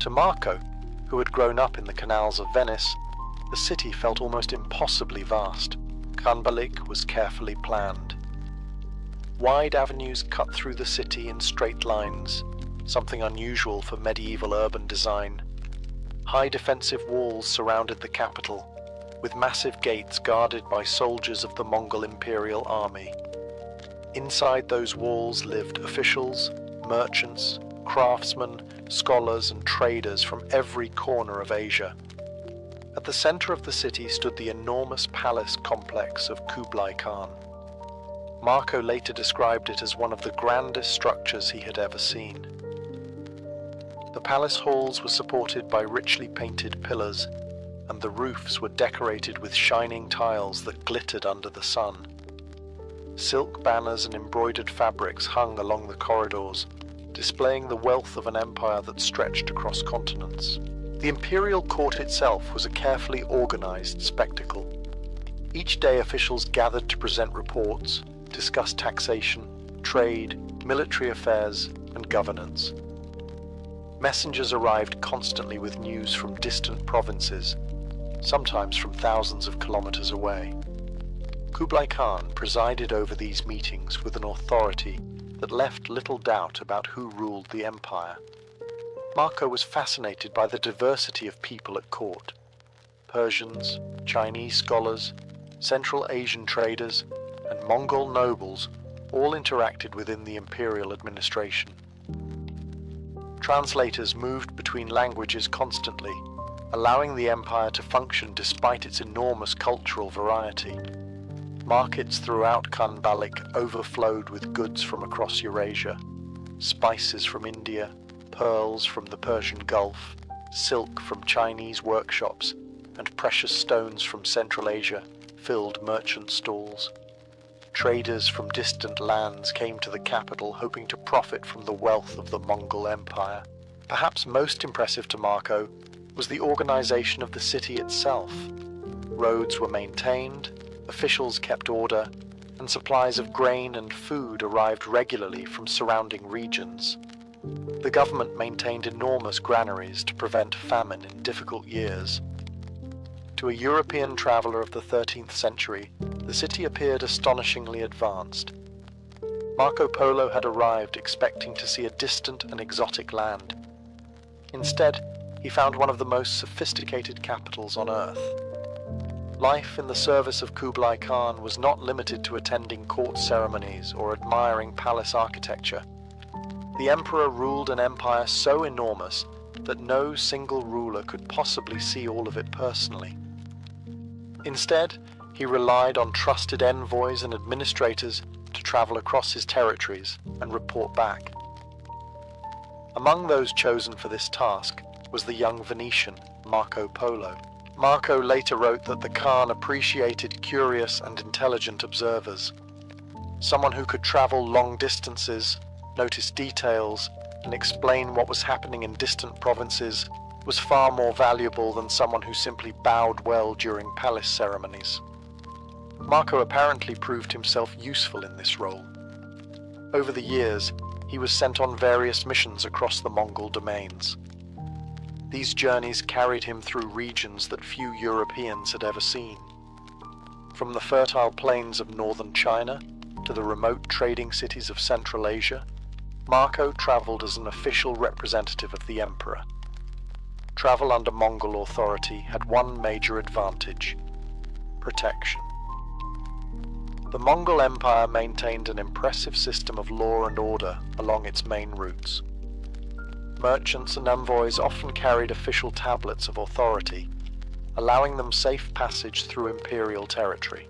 To Marco, who had grown up in the canals of Venice, the city felt almost impossibly vast. Khanbalik was carefully planned. Wide avenues cut through the city in straight lines, something unusual for medieval urban design. High defensive walls surrounded the capital, with massive gates guarded by soldiers of the Mongol Imperial Army. Inside those walls lived officials, merchants, craftsmen, scholars, and traders from every corner of Asia. At the center of the city stood the enormous palace complex of Kublai Khan. Marco later described it as one of the grandest structures he had ever seen. The palace halls were supported by richly painted pillars, and the roofs were decorated with shining tiles that glittered under the sun. Silk banners and embroidered fabrics hung along the corridors, displaying the wealth of an empire that stretched across continents. The imperial court itself was a carefully organized spectacle. Each day officials gathered to present reports, discuss taxation, trade, military affairs, and governance. Messengers arrived constantly with news from distant provinces, sometimes from thousands of kilometers away. Kublai Khan presided over these meetings with an authority that left little doubt about who ruled the empire. Marco was fascinated by the diversity of people at court. Persians, Chinese scholars, Central Asian traders, and Mongol nobles all interacted within the imperial administration. Translators moved between languages constantly, allowing the empire to function despite its enormous cultural variety. Markets throughout Khan Balik overflowed with goods from across Eurasia, spices from India, pearls from the Persian Gulf, silk from Chinese workshops, and precious stones from Central Asia filled merchant stalls. Traders from distant lands came to the capital hoping to profit from the wealth of the Mongol Empire. Perhaps most impressive to Marco was the organization of the city itself. Roads were maintained, officials kept order, and supplies of grain and food arrived regularly from surrounding regions. The government maintained enormous granaries to prevent famine in difficult years. To a European traveler of the 13th century, the city appeared astonishingly advanced. Marco Polo had arrived expecting to see a distant and exotic land. Instead, he found one of the most sophisticated capitals on earth. Life in the service of Kublai Khan was not limited to attending court ceremonies or admiring palace architecture. The emperor ruled an empire so enormous that no single ruler could possibly see all of it personally. Instead, he relied on trusted envoys and administrators to travel across his territories and report back. Among those chosen for this task was the young Venetian, Marco Polo. Marco later wrote that the Khan appreciated curious and intelligent observers. Someone who could travel long distances, notice details, and explain what was happening in distant provinces was far more valuable than someone who simply bowed well during palace ceremonies. Marco apparently proved himself useful in this role. Over the years, he was sent on various missions across the Mongol domains. These journeys carried him through regions that few Europeans had ever seen. From the fertile plains of northern China to the remote trading cities of Central Asia, Marco traveled as an official representative of the emperor. Travel under Mongol authority had one major advantage: protection. The Mongol Empire maintained an impressive system of law and order along its main routes. Merchants and envoys often carried official tablets of authority, allowing them safe passage through imperial territory.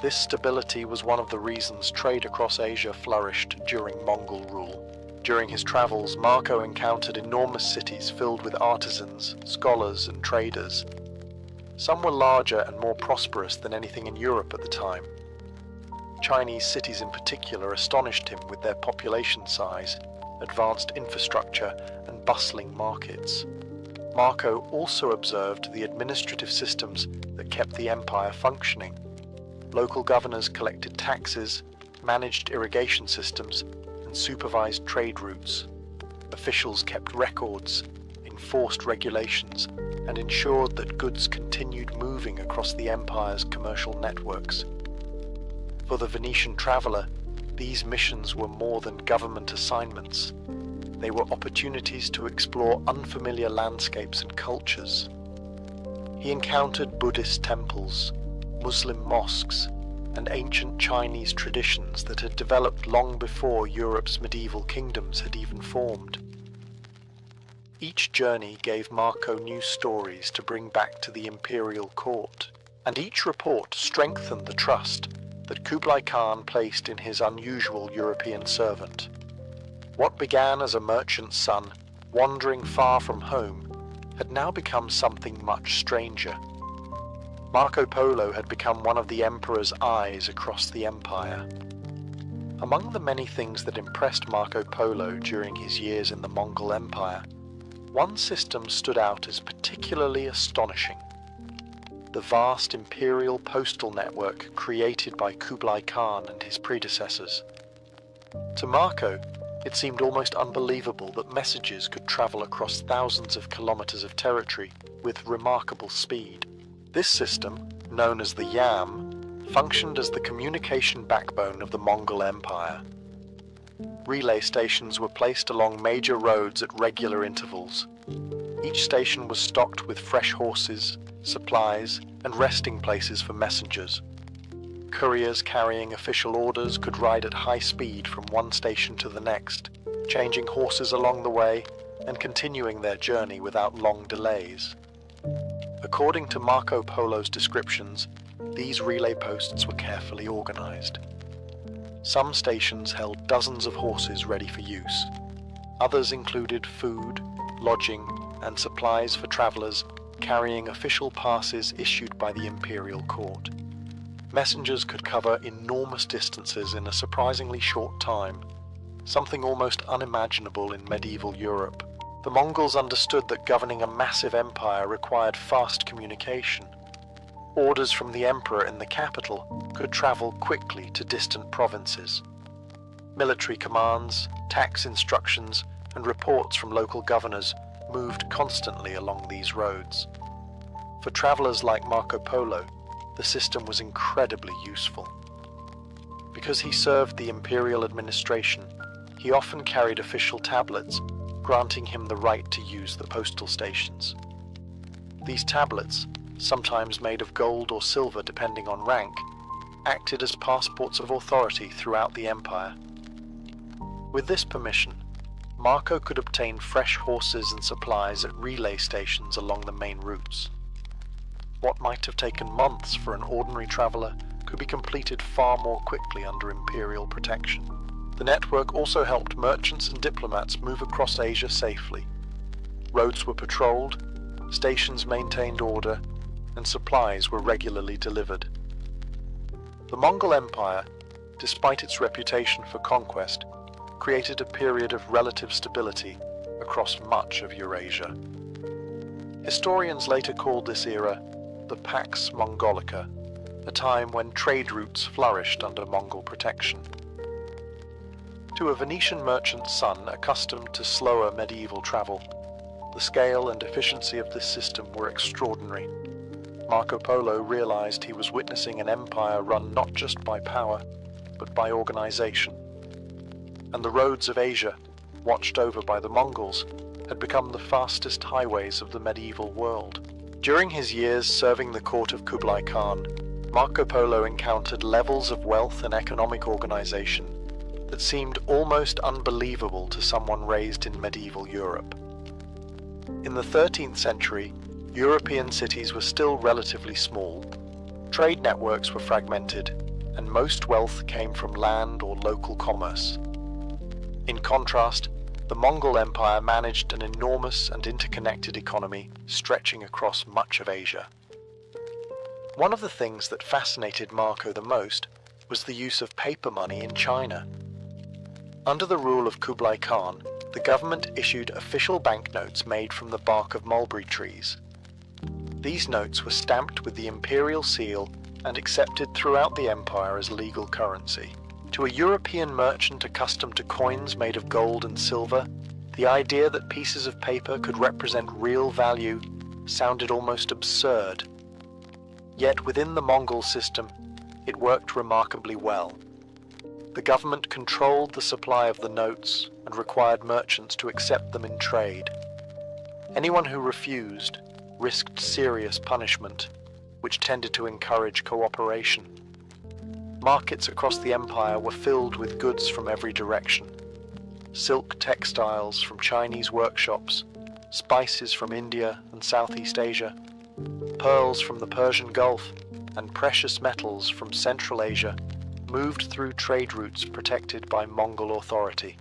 This stability was one of the reasons trade across Asia flourished during Mongol rule. During his travels, Marco encountered enormous cities filled with artisans, scholars, and traders. Some were larger and more prosperous than anything in Europe at the time. Chinese cities in particular astonished him with their population size, advanced infrastructure, and bustling markets. Marco also observed the administrative systems that kept the empire functioning. Local governors collected taxes, managed irrigation systems, and supervised trade routes. Officials kept records, enforced regulations, and ensured that goods continued moving across the empire's commercial networks. For the Venetian traveler, these missions were more than government assignments. They were opportunities to explore unfamiliar landscapes and cultures. He encountered Buddhist temples, Muslim mosques, and ancient Chinese traditions that had developed long before Europe's medieval kingdoms had even formed. Each journey gave Marco new stories to bring back to the imperial court, and each report strengthened the trust that Kublai Khan placed in his unusual European servant. What began as a merchant's son, wandering far from home, had now become something much stranger. Marco Polo had become one of the emperor's eyes across the empire. Among the many things that impressed Marco Polo during his years in the Mongol Empire, one system stood out as particularly astonishing: the vast imperial postal network created by Kublai Khan and his predecessors. To Marco, it seemed almost unbelievable that messages could travel across thousands of kilometers of territory with remarkable speed. This system, known as the Yam, functioned as the communication backbone of the Mongol Empire. Relay stations were placed along major roads at regular intervals. Each station was stocked with fresh horses, supplies, and resting places for messengers. Couriers carrying official orders could ride at high speed from one station to the next, changing horses along the way and continuing their journey without long delays. According to Marco Polo's descriptions, these relay posts were carefully organized. Some stations held dozens of horses ready for use. Others included food, lodging, and supplies for travelers carrying official passes issued by the imperial court. Messengers could cover enormous distances in a surprisingly short time, something almost unimaginable in medieval Europe. The Mongols understood that governing a massive empire required fast communication. Orders from the emperor in the capital could travel quickly to distant provinces. Military commands, tax instructions, and reports from local governors moved constantly along these roads. For travelers like Marco Polo, the system was incredibly useful. Because he served the imperial administration, he often carried official tablets, granting him the right to use the postal stations. These tablets, sometimes made of gold or silver depending on rank, acted as passports of authority throughout the empire. With this permission, Marco could obtain fresh horses and supplies at relay stations along the main routes. What might have taken months for an ordinary traveler could be completed far more quickly under imperial protection. The network also helped merchants and diplomats move across Asia safely. Roads were patrolled, stations maintained order, and supplies were regularly delivered. The Mongol Empire, despite its reputation for conquest, created a period of relative stability across much of Eurasia. Historians later called this era the Pax Mongolica, a time when trade routes flourished under Mongol protection. To a Venetian merchant's son accustomed to slower medieval travel, the scale and efficiency of this system were extraordinary. Marco Polo realized he was witnessing an empire run not just by power, but by organization. And the roads of Asia, watched over by the Mongols, had become the fastest highways of the medieval world. During his years serving the court of Kublai Khan, Marco Polo encountered levels of wealth and economic organization that seemed almost unbelievable to someone raised in medieval Europe. In the 13th century, European cities were still relatively small, trade networks were fragmented, and most wealth came from land or local commerce. In contrast, the Mongol Empire managed an enormous and interconnected economy stretching across much of Asia. One of the things that fascinated Marco the most was the use of paper money in China. Under the rule of Kublai Khan, the government issued official banknotes made from the bark of mulberry trees. These notes were stamped with the imperial seal and accepted throughout the empire as legal currency. To a European merchant accustomed to coins made of gold and silver, the idea that pieces of paper could represent real value sounded almost absurd. Yet within the Mongol system, it worked remarkably well. The government controlled the supply of the notes and required merchants to accept them in trade. Anyone who refused risked serious punishment, which tended to encourage cooperation. Markets across the empire were filled with goods from every direction. Silk textiles from Chinese workshops, spices from India and Southeast Asia, pearls from the Persian Gulf, and precious metals from Central Asia moved through trade routes protected by Mongol authority.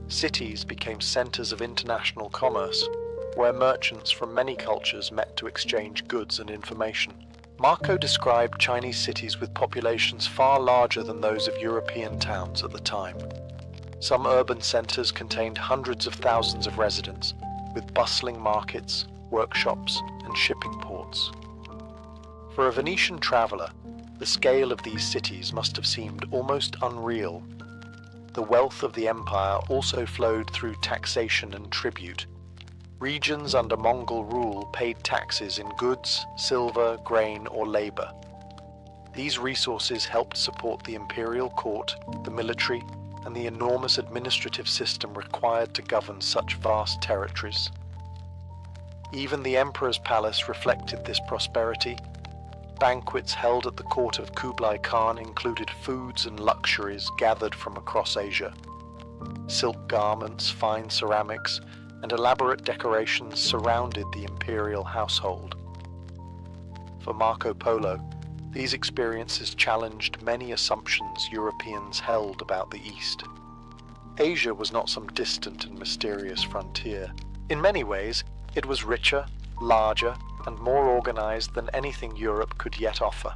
Cities became centers of international commerce, where merchants from many cultures met to exchange goods and information. Marco described Chinese cities with populations far larger than those of European towns at the time. Some urban centers contained hundreds of thousands of residents, with bustling markets, workshops, and shipping ports. For a Venetian traveler, the scale of these cities must have seemed almost unreal. The wealth of the empire also flowed through taxation and tribute. Regions under Mongol rule paid taxes in goods, silver, grain, or labor. These resources helped support the imperial court, the military, and the enormous administrative system required to govern such vast territories. Even the emperor's palace reflected this prosperity. Banquets held at the court of Kublai Khan included foods and luxuries gathered from across Asia. Silk garments, fine ceramics, and elaborate decorations surrounded the imperial household. For Marco Polo, these experiences challenged many assumptions Europeans held about the East. Asia was not some distant and mysterious frontier. In many ways, it was richer, larger, and more organized than anything Europe could yet offer.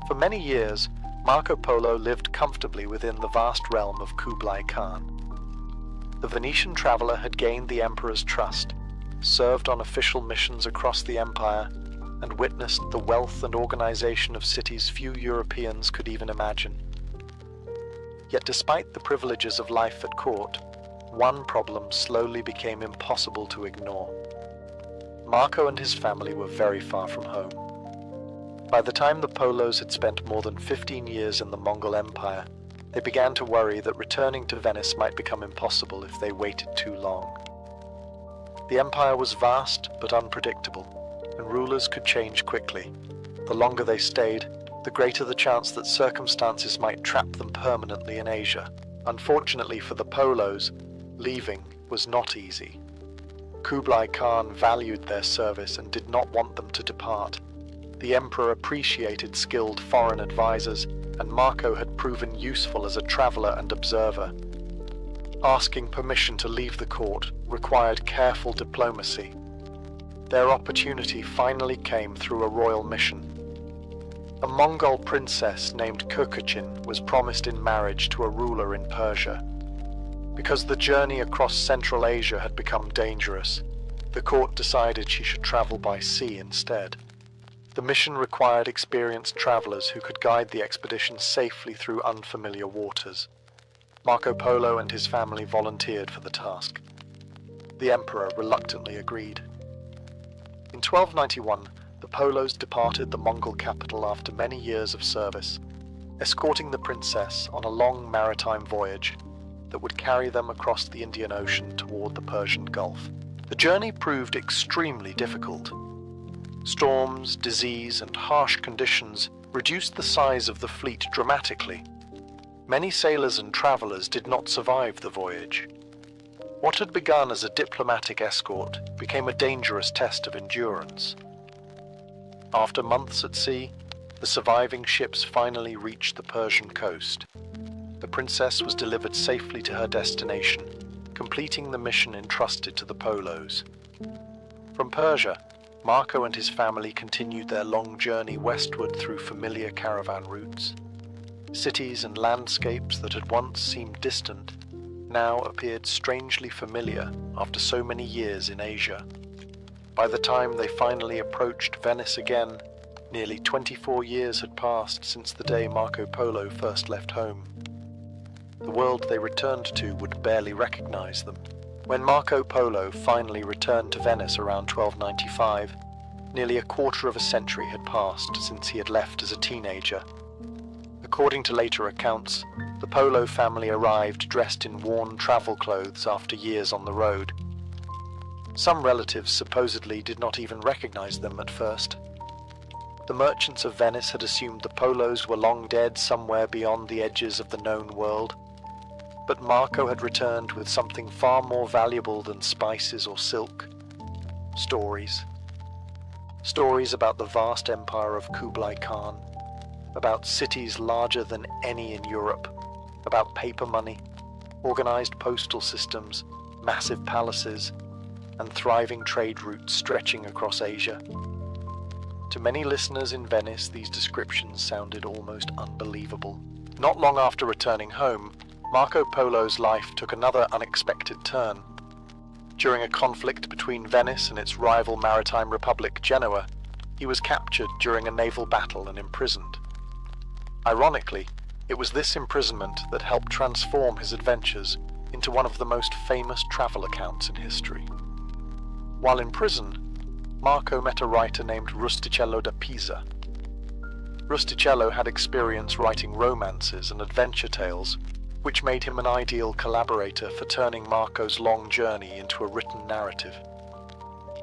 For many years, Marco Polo lived comfortably within the vast realm of Kublai Khan. The Venetian traveler had gained the emperor's trust, served on official missions across the empire, and witnessed the wealth and organization of cities few Europeans could even imagine. Yet despite the privileges of life at court, one problem slowly became impossible to ignore. Marco and his family were very far from home. By the time the Polos had spent more than 15 years in the Mongol Empire, they began to worry that returning to Venice might become impossible if they waited too long. The empire was vast but unpredictable, and rulers could change quickly. The longer they stayed, the greater the chance that circumstances might trap them permanently in Asia. Unfortunately for the Polos, leaving was not easy. Kublai Khan valued their service and did not want them to depart. The emperor appreciated skilled foreign advisors, and Marco had proven useful as a traveler and observer. Asking permission to leave the court required careful diplomacy. Their opportunity finally came through a royal mission. A Mongol princess named Kokochin was promised in marriage to a ruler in Persia. Because the journey across Central Asia had become dangerous, the court decided she should travel by sea instead. The mission required experienced travelers who could guide the expedition safely through unfamiliar waters. Marco Polo and his family volunteered for the task. The emperor reluctantly agreed. In 1291, the Polos departed the Mongol capital after many years of service, escorting the princess on a long maritime voyage that would carry them across the Indian Ocean toward the Persian Gulf. The journey proved extremely difficult. Storms, disease, and harsh conditions reduced the size of the fleet dramatically. Many sailors and travelers did not survive the voyage. What had begun as a diplomatic escort became a dangerous test of endurance. After months at sea, the surviving ships finally reached the Persian coast. The princess was delivered safely to her destination, completing the mission entrusted to the Polos. From Persia, Marco and his family continued their long journey westward through familiar caravan routes. Cities and landscapes that had once seemed distant now appeared strangely familiar after so many years in Asia. By the time they finally approached Venice again, nearly 24 years had passed since the day Marco Polo first left home. The world they returned to would barely recognize them. When Marco Polo finally returned to Venice around 1295, nearly a quarter of a century had passed since he had left as a teenager. According to later accounts, the Polo family arrived dressed in worn travel clothes after years on the road. Some relatives supposedly did not even recognize them at first. The merchants of Venice had assumed the Polos were long dead somewhere beyond the edges of the known world. But Marco had returned with something far more valuable than spices or silk. Stories. Stories about the vast empire of Kublai Khan, about cities larger than any in Europe, about paper money, organized postal systems, massive palaces, and thriving trade routes stretching across Asia. To many listeners in Venice, these descriptions sounded almost unbelievable. Not long after returning home, Marco Polo's life took another unexpected turn. During a conflict between Venice and its rival maritime republic Genoa, he was captured during a naval battle and imprisoned. Ironically, it was this imprisonment that helped transform his adventures into one of the most famous travel accounts in history. While in prison, Marco met a writer named Rustichello da Pisa. Rustichello had experience writing romances and adventure tales, which made him an ideal collaborator for turning Marco's long journey into a written narrative.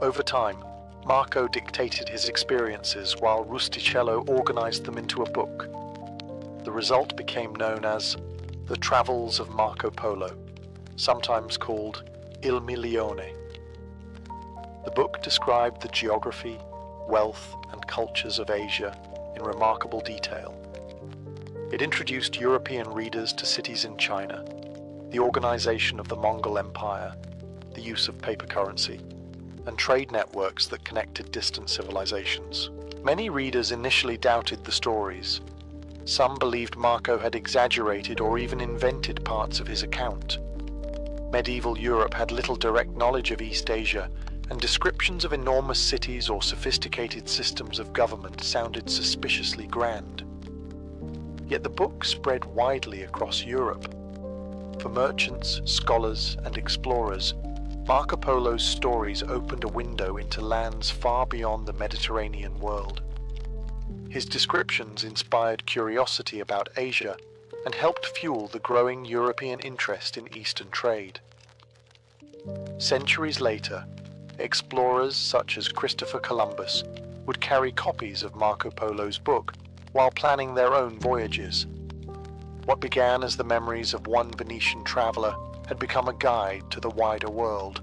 Over time, Marco dictated his experiences while Rustichello organized them into a book. The result became known as The Travels of Marco Polo, sometimes called Il Milione. The book described the geography, wealth, and cultures of Asia in remarkable detail. It introduced European readers to cities in China, the organization of the Mongol Empire, the use of paper currency, and trade networks that connected distant civilizations. Many readers initially doubted the stories. Some believed Marco had exaggerated or even invented parts of his account. Medieval Europe had little direct knowledge of East Asia, and descriptions of enormous cities or sophisticated systems of government sounded suspiciously grand. Yet the book spread widely across Europe. For merchants, scholars, and explorers, Marco Polo's stories opened a window into lands far beyond the Mediterranean world. His descriptions inspired curiosity about Asia and helped fuel the growing European interest in Eastern trade. Centuries later, explorers such as Christopher Columbus would carry copies of Marco Polo's book while planning their own voyages. What began as the memories of one Venetian traveler had become a guide to the wider world.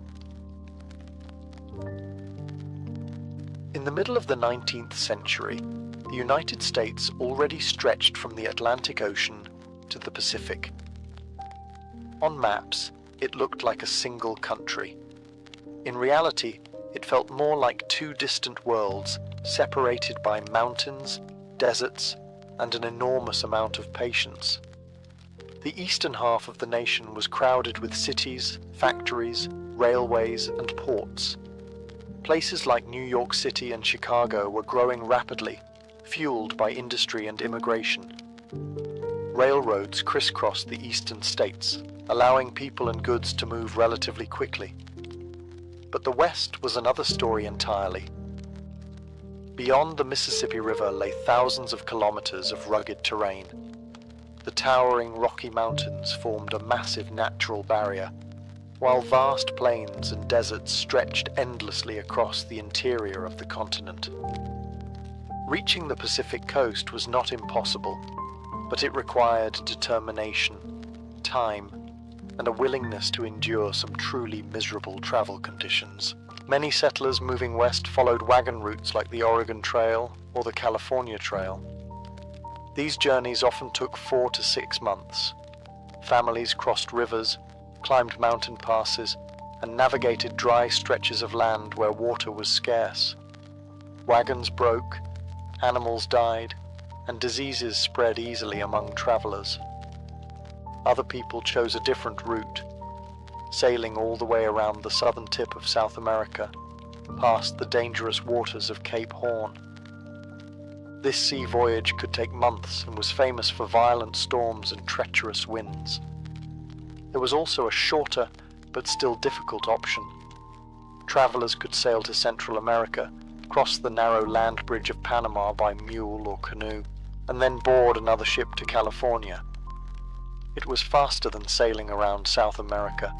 In the middle of the 19th century, the United States already stretched from the Atlantic Ocean to the Pacific. On maps, it looked like a single country. In reality, it felt more like two distant worlds, separated by mountains, deserts, and an enormous amount of patience. The eastern half of the nation was crowded with cities, factories, railways, and ports. Places like New York City and Chicago were growing rapidly, fueled by industry and immigration. Railroads crisscrossed the eastern states, allowing people and goods to move relatively quickly. But the West was another story entirely. Beyond the Mississippi River lay thousands of kilometers of rugged terrain. The towering Rocky Mountains formed a massive natural barrier, while vast plains and deserts stretched endlessly across the interior of the continent. Reaching the Pacific coast was not impossible, but it required determination, time, and a willingness to endure some truly miserable travel conditions. Many settlers moving west followed wagon routes like the Oregon Trail or the California Trail. These journeys often took 4 to 6 months. Families crossed rivers, climbed mountain passes, and navigated dry stretches of land where water was scarce. Wagons broke, animals died, and diseases spread easily among travelers. Other people chose a different route, sailing all the way around the southern tip of South America, past the dangerous waters of Cape Horn. This sea voyage could take months and was famous for violent storms and treacherous winds. There was also a shorter, but still difficult option. Travelers could sail to Central America, cross the narrow land bridge of Panama by mule or canoe, and then board another ship to California. It was faster than sailing around South America,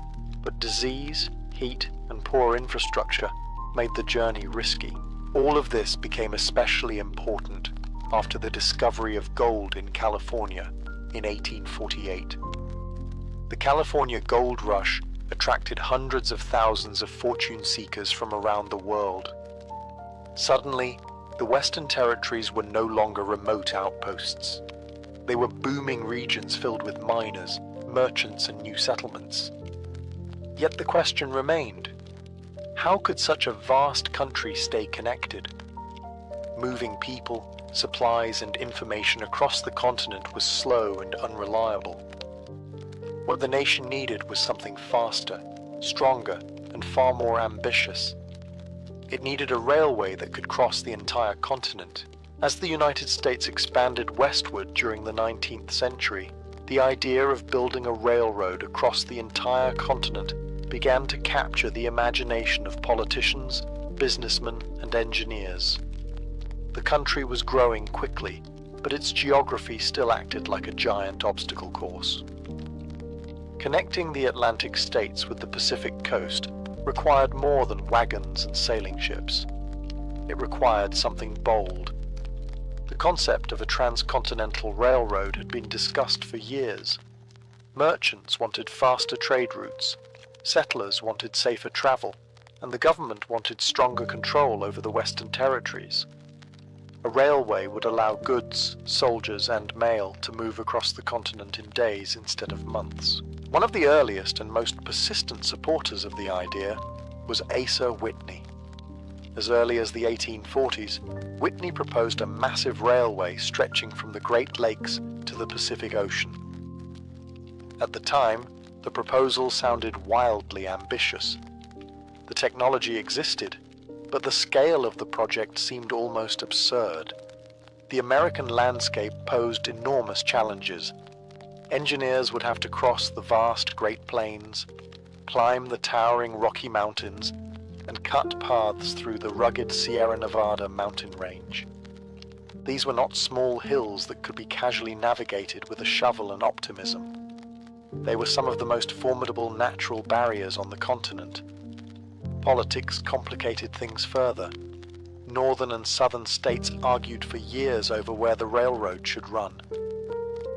but disease, heat, and poor infrastructure made the journey risky. All of this became especially important after the discovery of gold in California in 1848. The California Gold Rush attracted hundreds of thousands of fortune seekers from around the world. Suddenly, the Western Territories were no longer remote outposts. They were booming regions filled with miners, merchants, and new settlements. Yet the question remained: how could such a vast country stay connected? Moving people, supplies, and information across the continent was slow and unreliable. What the nation needed was something faster, stronger, and far more ambitious. It needed a railway that could cross the entire continent. As the United States expanded westward during the 19th century, the idea of building a railroad across the entire continent began to capture the imagination of politicians, businessmen, and engineers. The country was growing quickly, but its geography still acted like a giant obstacle course. Connecting the Atlantic states with the Pacific coast required more than wagons and sailing ships. It required something bold. The concept of a transcontinental railroad had been discussed for years. Merchants wanted faster trade routes, settlers wanted safer travel, and the government wanted stronger control over the Western Territories. A railway would allow goods, soldiers, and mail to move across the continent in days instead of months. One of the earliest and most persistent supporters of the idea was Asa Whitney. As early as the 1840s, Whitney proposed a massive railway stretching from the Great Lakes to the Pacific Ocean. At the time, the proposal sounded wildly ambitious. The technology existed, but the scale of the project seemed almost absurd. The American landscape posed enormous challenges. Engineers would have to cross the vast Great Plains, climb the towering Rocky Mountains, and cut paths through the rugged Sierra Nevada mountain range. These were not small hills that could be casually navigated with a shovel and optimism. They were some of the most formidable natural barriers on the continent. Politics complicated things further. Northern and southern states argued for years over where the railroad should run.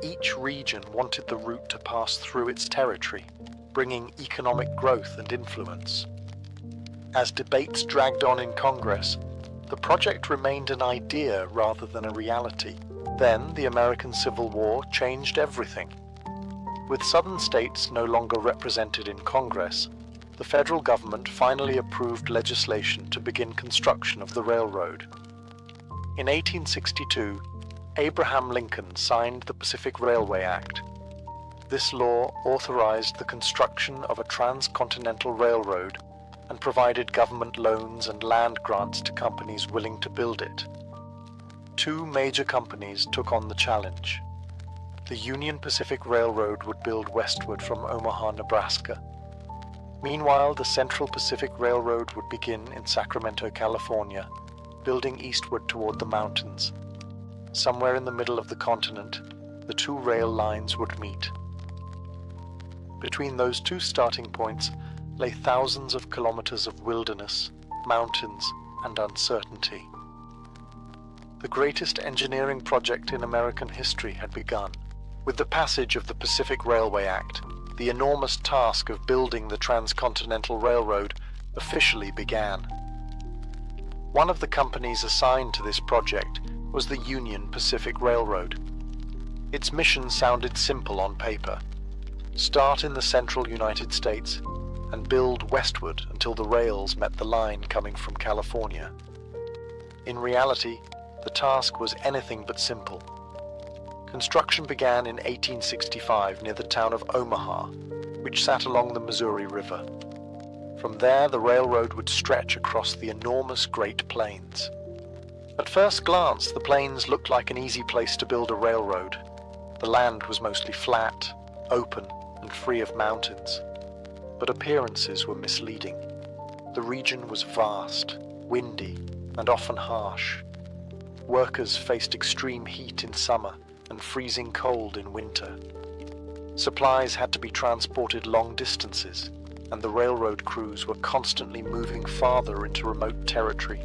Each region wanted the route to pass through its territory, bringing economic growth and influence. As debates dragged on in Congress, the project remained an idea rather than a reality. Then the American Civil War changed everything. With southern states no longer represented in Congress, the federal government finally approved legislation to begin construction of the railroad. In 1862, Abraham Lincoln signed the Pacific Railway Act. This law authorized the construction of a transcontinental railroad and provided government loans and land grants to companies willing to build it. Two major companies took on the challenge. The Union Pacific Railroad would build westward from Omaha, Nebraska. Meanwhile, the Central Pacific Railroad would begin in Sacramento, California, building eastward toward the mountains. Somewhere in the middle of the continent, the two rail lines would meet. Between those two starting points lay thousands of kilometers of wilderness, mountains, and uncertainty. The greatest engineering project in American history had begun. With the passage of the Pacific Railway Act, the enormous task of building the Transcontinental Railroad officially began. One of the companies assigned to this project was the Union Pacific Railroad. Its mission sounded simple on paper: start in the central United States and build westward until the rails met the line coming from California. In reality, the task was anything but simple. Construction began in 1865 near the town of Omaha, which sat along the Missouri River. From there, the railroad would stretch across the enormous Great Plains. At first glance, the plains looked like an easy place to build a railroad. The land was mostly flat, open, and free of mountains. But appearances were misleading. The region was vast, windy, and often harsh. Workers faced extreme heat in summer and freezing cold in winter. Supplies had to be transported long distances, and the railroad crews were constantly moving farther into remote territory,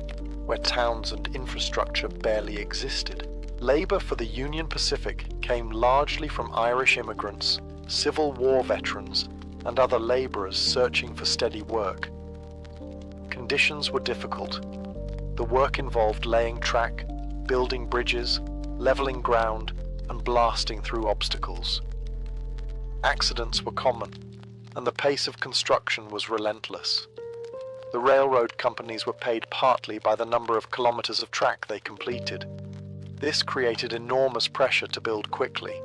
where towns and infrastructure barely existed. Labor for the Union Pacific came largely from Irish immigrants Civil War veterans, and other laborers searching for steady work. Conditions were difficult. The work involved laying track, building bridges, leveling ground, and blasting through obstacles. Accidents were common, and the pace of construction was relentless. The railroad companies were paid partly by the number of kilometers of track they completed. This created enormous pressure to build quickly.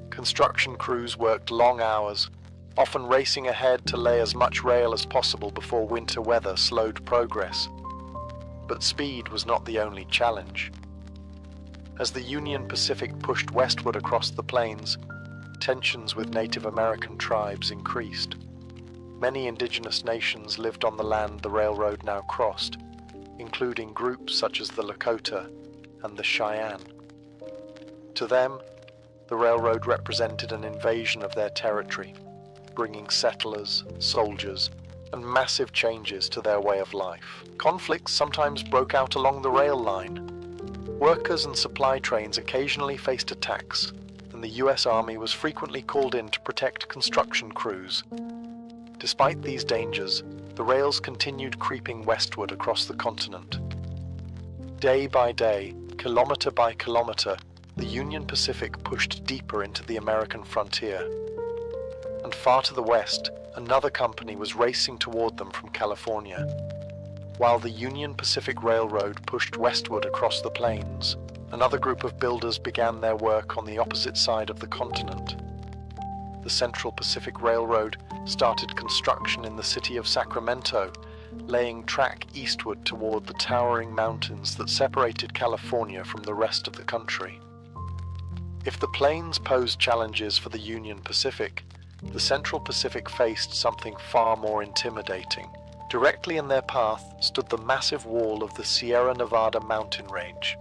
Construction crews worked long hours, often racing ahead to lay as much rail as possible before winter weather slowed progress. But speed was not the only challenge. As the Union Pacific pushed westward across the plains, tensions with Native American tribes increased. Many indigenous nations lived on the land the railroad now crossed, including groups such as the Lakota and the Cheyenne. To them, the railroad represented an invasion of their territory, bringing settlers, soldiers, and massive changes to their way of life. Conflicts sometimes broke out along the rail line. Workers and supply trains occasionally faced attacks, and the U.S. Army was frequently called in to protect construction crews. Despite these dangers, the rails continued creeping westward across the continent. Day by day, kilometer by kilometer, the Union Pacific pushed deeper into the American frontier. And far to the west, another company was racing toward them from California. While the Union Pacific Railroad pushed westward across the plains, another group of builders began their work on the opposite side of the continent. The Central Pacific Railroad started construction in the city of Sacramento, laying track eastward toward the towering mountains that separated California from the rest of the country. If the plains posed challenges for the Union Pacific, the Central Pacific faced something far more intimidating. Directly in their path stood the massive wall of the Sierra Nevada mountain range.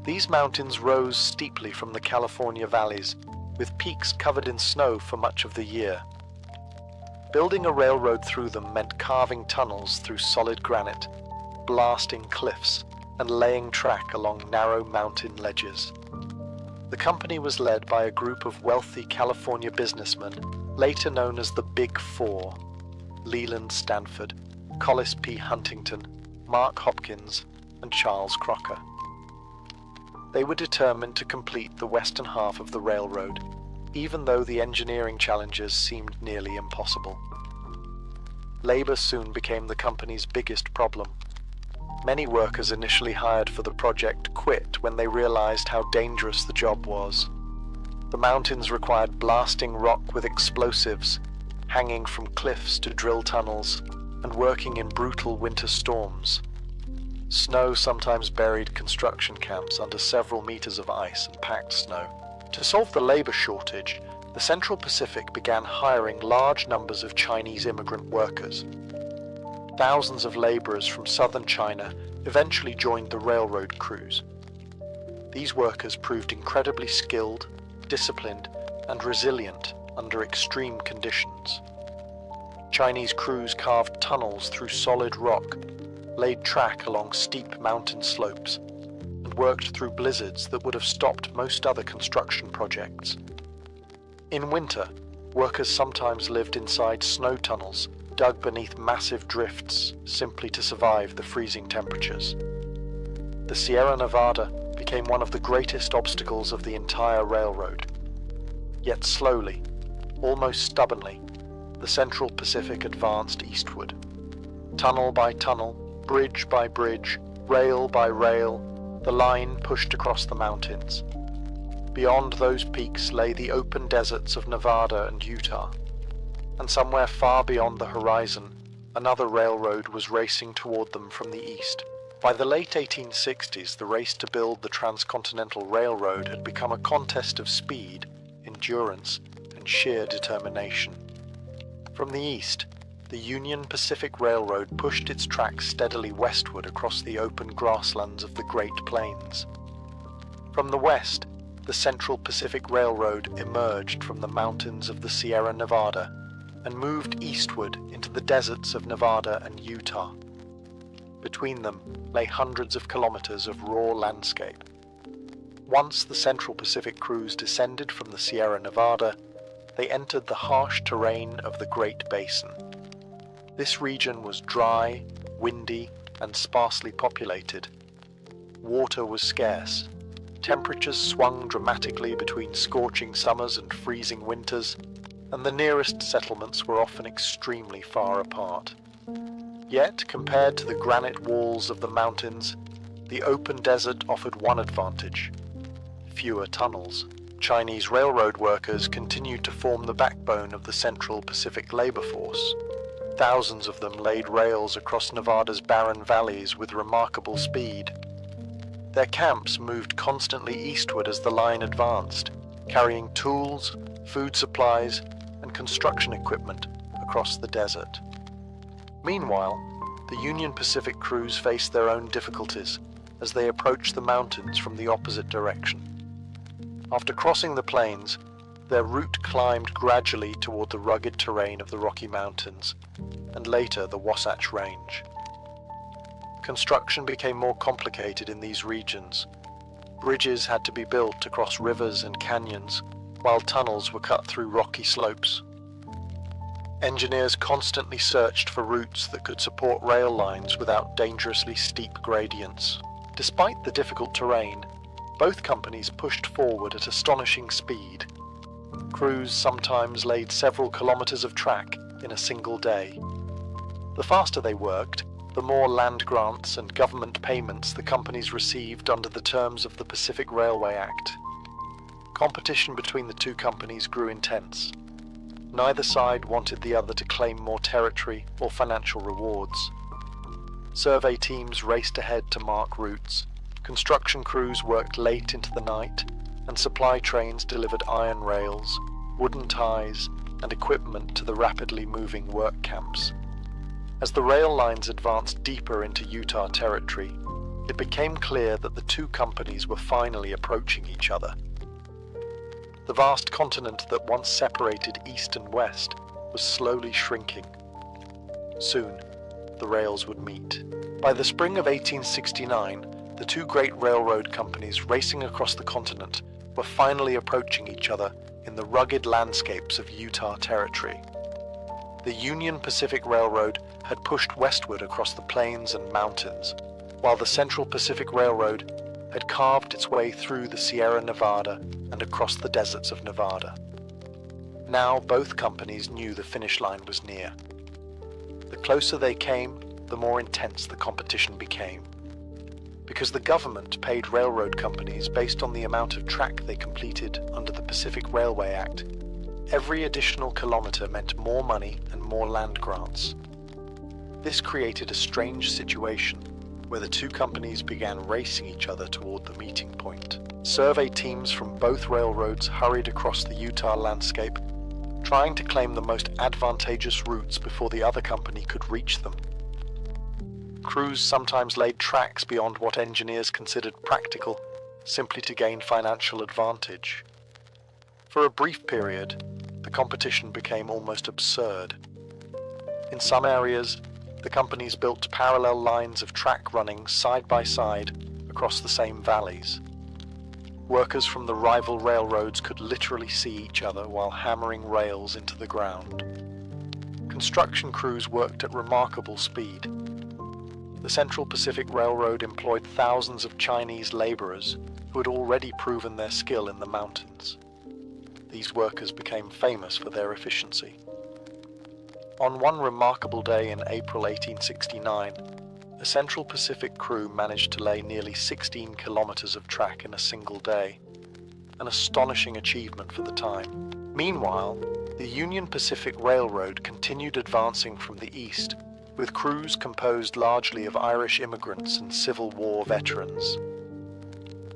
These mountains rose steeply from the California valleys, with peaks covered in snow for much of the year. Building a railroad through them meant carving tunnels through solid granite, blasting cliffs, and laying track along narrow mountain ledges. The company was led by a group of wealthy California businessmen, later known as the Big Four: Leland Stanford, Collis P. Huntington, Mark Hopkins, and Charles Crocker. They were determined to complete the western half of the railroad, even though the engineering challenges seemed nearly impossible. Labor soon became the company's biggest problem. Many workers initially hired for the project quit when they realized how dangerous the job was. The mountains required blasting rock with explosives, hanging from cliffs to drill tunnels, and working in brutal winter storms. Snow sometimes buried construction camps under several meters of ice and packed snow. To solve the labor shortage, the Central Pacific began hiring large numbers of Chinese immigrant workers. Thousands of laborers from southern China eventually joined the railroad crews. These workers proved incredibly skilled, disciplined, and resilient under extreme conditions. Chinese crews carved tunnels through solid rock, laid track along steep mountain slopes, and worked through blizzards that would have stopped most other construction projects. In winter, workers sometimes lived inside snow tunnels, dug beneath massive drifts simply to survive the freezing temperatures. The Sierra Nevada became one of the greatest obstacles of the entire railroad. Yet slowly, almost stubbornly, the Central Pacific advanced eastward. Tunnel by tunnel, bridge by bridge, rail by rail, the line pushed across the mountains. Beyond those peaks lay the open deserts of Nevada and Utah, and somewhere far beyond the horizon, another railroad was racing toward them from the east. By the late 1860s, the race to build the Transcontinental Railroad had become a contest of speed, endurance, and sheer determination. From the east, the Union Pacific Railroad pushed its tracks steadily westward across the open grasslands of the Great Plains. From the west, the Central Pacific Railroad emerged from the mountains of the Sierra Nevada and moved eastward into the deserts of Nevada and Utah. Between them lay hundreds of kilometers of raw landscape. Once the Central Pacific crews descended from the Sierra Nevada, they entered the harsh terrain of the Great Basin. This region was dry, windy, and sparsely populated. Water was scarce. Temperatures swung dramatically between scorching summers and freezing winters, and the nearest settlements were often extremely far apart. Yet, compared to the granite walls of the mountains, the open desert offered one advantage: fewer tunnels. Chinese railroad workers continued to form the backbone of the Central Pacific labor force. Thousands of them laid rails across Nevada's barren valleys with remarkable speed. Their camps moved constantly eastward as the line advanced, carrying tools, food supplies, and construction equipment across the desert. Meanwhile, the Union Pacific crews faced their own difficulties as they approached the mountains from the opposite direction. After crossing the plains, their route climbed gradually toward the rugged terrain of the Rocky Mountains, and later the Wasatch Range. Construction became more complicated in these regions. Bridges had to be built across rivers and canyons, while tunnels were cut through rocky slopes. Engineers constantly searched for routes that could support rail lines without dangerously steep gradients. Despite the difficult terrain, both companies pushed forward at astonishing speed. Crews sometimes laid several kilometers of track in a single day. The faster they worked, the more land grants and government payments the companies received under the terms of the Pacific Railway Act. Competition between the two companies grew intense. Neither side wanted the other to claim more territory or financial rewards. Survey teams raced ahead to mark routes, construction crews worked late into the night, and supply trains delivered iron rails, wooden ties, and equipment to the rapidly moving work camps. As the rail lines advanced deeper into Utah territory, it became clear that the two companies were finally approaching each other. The vast continent that once separated east and west was slowly shrinking. Soon, the rails would meet. By the spring of 1869, the two great railroad companies racing across the continent were finally approaching each other in the rugged landscapes of Utah territory. The Union Pacific Railroad had pushed westward across the plains and mountains, while the Central Pacific Railroad had carved its way through the Sierra Nevada and across the deserts of Nevada. Now both companies knew the finish line was near. The closer they came, the more intense the competition became. Because the government paid railroad companies based on the amount of track they completed under the Pacific Railway Act, every additional kilometer meant more money and more land grants. This created a strange situation where the two companies began racing each other toward the meeting point. Survey teams from both railroads hurried across the Utah landscape, trying to claim the most advantageous routes before the other company could reach them. Crews sometimes laid tracks beyond what engineers considered practical, simply to gain financial advantage. For a brief period, the competition became almost absurd. In some areas, the companies built parallel lines of track running side by side across the same valleys. Workers from the rival railroads could literally see each other while hammering rails into the ground. Construction crews worked at remarkable speed. The Central Pacific Railroad employed thousands of Chinese laborers who had already proven their skill in the mountains. These workers became famous for their efficiency. On one remarkable day in April 1869, a Central Pacific crew managed to lay nearly 16 kilometers of track in a single day, an astonishing achievement for the time. Meanwhile, the Union Pacific Railroad continued advancing from the east, with crews composed largely of Irish immigrants and Civil War veterans.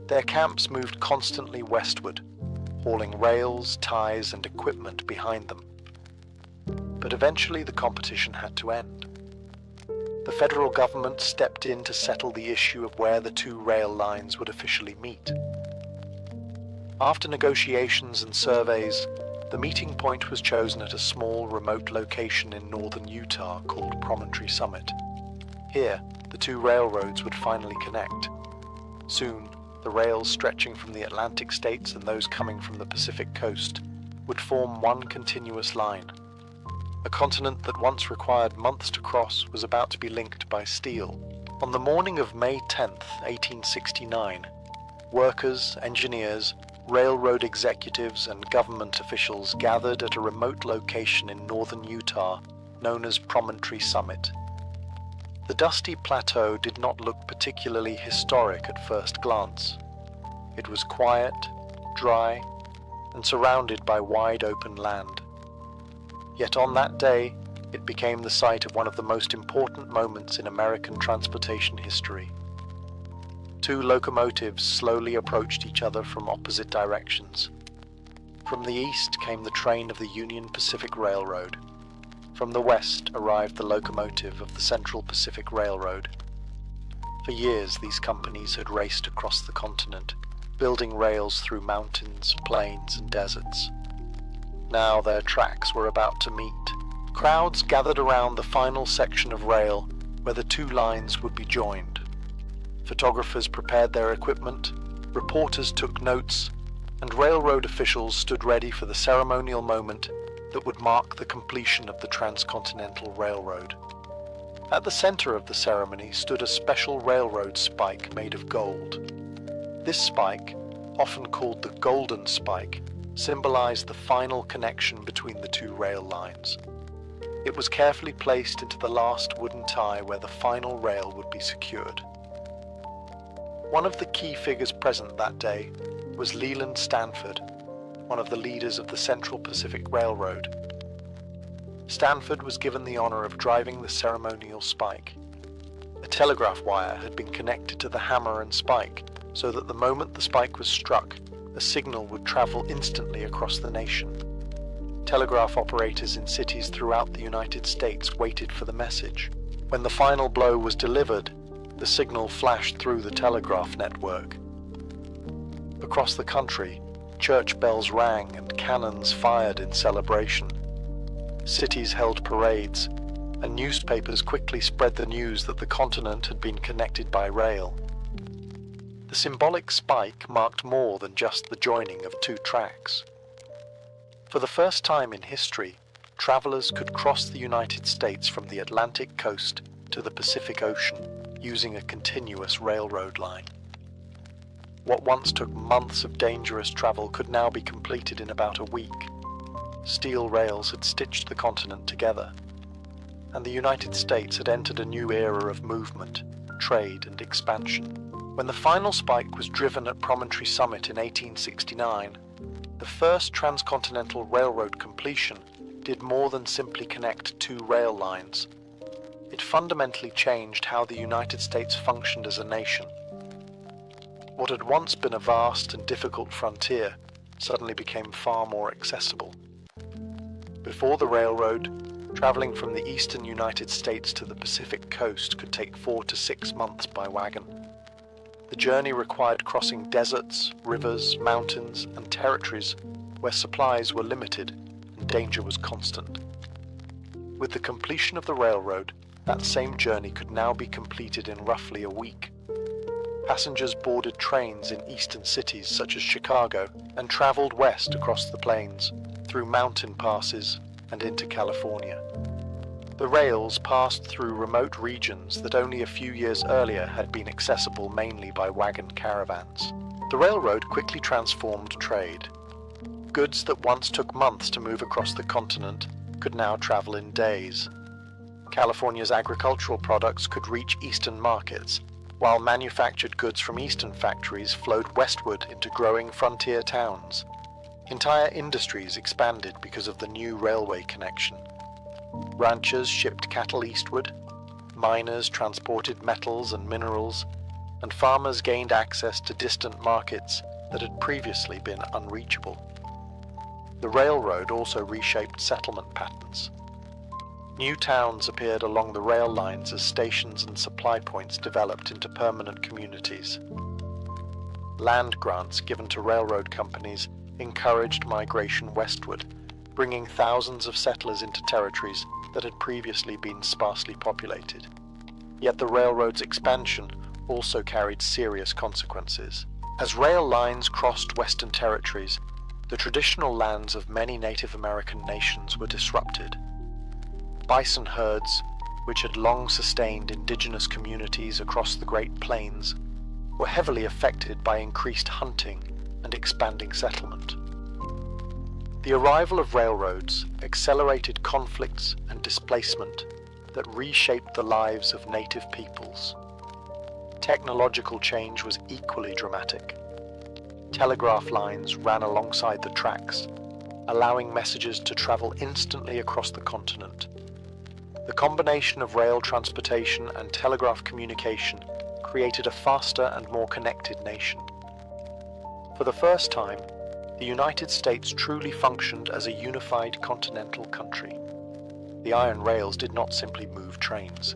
Their camps moved constantly westward, hauling rails, ties, and equipment behind them. But eventually the competition had to end. The federal government stepped in to settle the issue of where the two rail lines would officially meet. After negotiations and surveys, the meeting point was chosen at a small, remote location in northern Utah called Promontory Summit. Here, the two railroads would finally connect. Soon, the rails stretching from the Atlantic states and those coming from the Pacific coast would form one continuous line. A continent that once required months to cross was about to be linked by steel. On the morning of May 10th, 1869, workers, engineers, railroad executives and government officials gathered at a remote location in northern Utah known as Promontory Summit. The dusty plateau did not look particularly historic at first glance. It was quiet, dry, and surrounded by wide open land. Yet on that day, it became the site of one of the most important moments in American transportation history. Two locomotives slowly approached each other from opposite directions. From the east came the train of the Union Pacific Railroad. From the west arrived the locomotive of the Central Pacific Railroad. For years, these companies had raced across the continent, building rails through mountains, plains, and deserts. Now their tracks were about to meet. Crowds gathered around the final section of rail where the two lines would be joined. Photographers prepared their equipment, reporters took notes, and railroad officials stood ready for the ceremonial moment that would mark the completion of the Transcontinental Railroad. At the center of the ceremony stood a special railroad spike made of gold. This spike, often called the Golden Spike, symbolized the final connection between the two rail lines. It was carefully placed into the last wooden tie where the final rail would be secured. One of the key figures present that day was Leland Stanford, one of the leaders of the Central Pacific Railroad. Stanford was given the honor of driving the ceremonial spike. A telegraph wire had been connected to the hammer and spike so that the moment the spike was struck, a signal would travel instantly across the nation. Telegraph operators in cities throughout the United States waited for the message. When the final blow was delivered, the signal flashed through the telegraph network. Across the country, church bells rang and cannons fired in celebration. Cities held parades, and newspapers quickly spread the news that the continent had been connected by rail. The symbolic spike marked more than just the joining of two tracks. For the first time in history, travelers could cross the United States from the Atlantic coast to the Pacific Ocean using a continuous railroad line. What once took months of dangerous travel could now be completed in about a week. Steel rails had stitched the continent together, and the United States had entered a new era of movement, trade, and expansion. When the final spike was driven at Promontory Summit in 1869, the first Transcontinental Railroad completion did more than simply connect two rail lines. It fundamentally changed how the United States functioned as a nation. What had once been a vast and difficult frontier suddenly became far more accessible. Before the railroad, traveling from the eastern United States to the Pacific coast could take 4 to 6 months by wagon. The journey required crossing deserts, rivers, mountains, and territories where supplies were limited and danger was constant. With the completion of the railroad, that same journey could now be completed in roughly a week. Passengers boarded trains in eastern cities such as Chicago and traveled west across the plains, through mountain passes and into California. The rails passed through remote regions that only a few years earlier had been accessible mainly by wagon caravans. The railroad quickly transformed trade. Goods that once took months to move across the continent could now travel in days. California's agricultural products could reach eastern markets, while manufactured goods from eastern factories flowed westward into growing frontier towns. Entire industries expanded because of the new railway connection. Ranchers shipped cattle eastward, miners transported metals and minerals, and farmers gained access to distant markets that had previously been unreachable. The railroad also reshaped settlement patterns. New towns appeared along the rail lines as stations and supply points developed into permanent communities. Land grants given to railroad companies encouraged migration westward, bringing thousands of settlers into territories that had previously been sparsely populated. Yet the railroad's expansion also carried serious consequences. As rail lines crossed western territories, The traditional lands of many Native American nations were disrupted. Bison herds, which had long sustained indigenous communities across the Great Plains, were heavily affected by increased hunting and expanding settlement. The arrival of railroads accelerated conflicts and displacement that reshaped the lives of native peoples. Technological change was equally dramatic. Telegraph lines ran alongside the tracks, allowing messages to travel instantly across the continent. The combination of rail transportation and telegraph communication created a faster and more connected nation. For the first time, the United States truly functioned as a unified continental country. The iron rails did not simply move trains.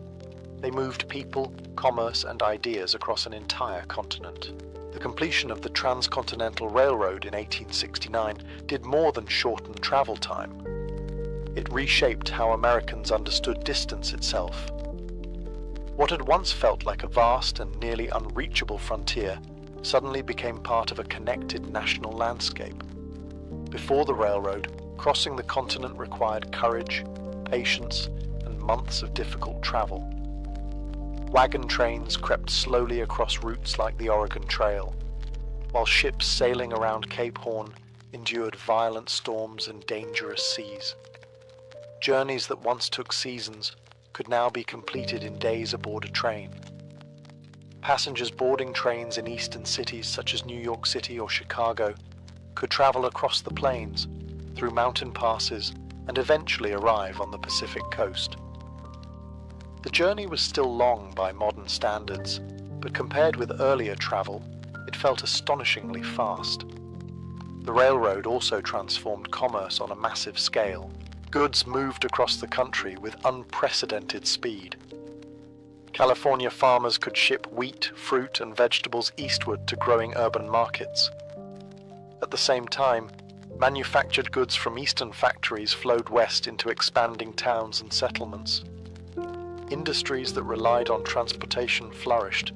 They moved people, commerce, and ideas across an entire continent. The completion of the Transcontinental Railroad in 1869 did more than shorten travel time. It reshaped how Americans understood distance itself. What had once felt like a vast and nearly unreachable frontier suddenly became part of a connected national landscape. Before the railroad, crossing the continent required courage, patience, and months of difficult travel. Wagon trains crept slowly across routes like the Oregon Trail, while ships sailing around Cape Horn endured violent storms and dangerous seas. Journeys that once took seasons could now be completed in days aboard a train. Passengers boarding trains in eastern cities such as New York City or Chicago could travel across the plains, through mountain passes, and eventually arrive on the Pacific coast. The journey was still long by modern standards, but compared with earlier travel, it felt astonishingly fast. The railroad also transformed commerce on a massive scale. Goods moved across the country with unprecedented speed. California farmers could ship wheat, fruit, and vegetables eastward to growing urban markets. At the same time, manufactured goods from eastern factories flowed west into expanding towns and settlements. Industries that relied on transportation flourished.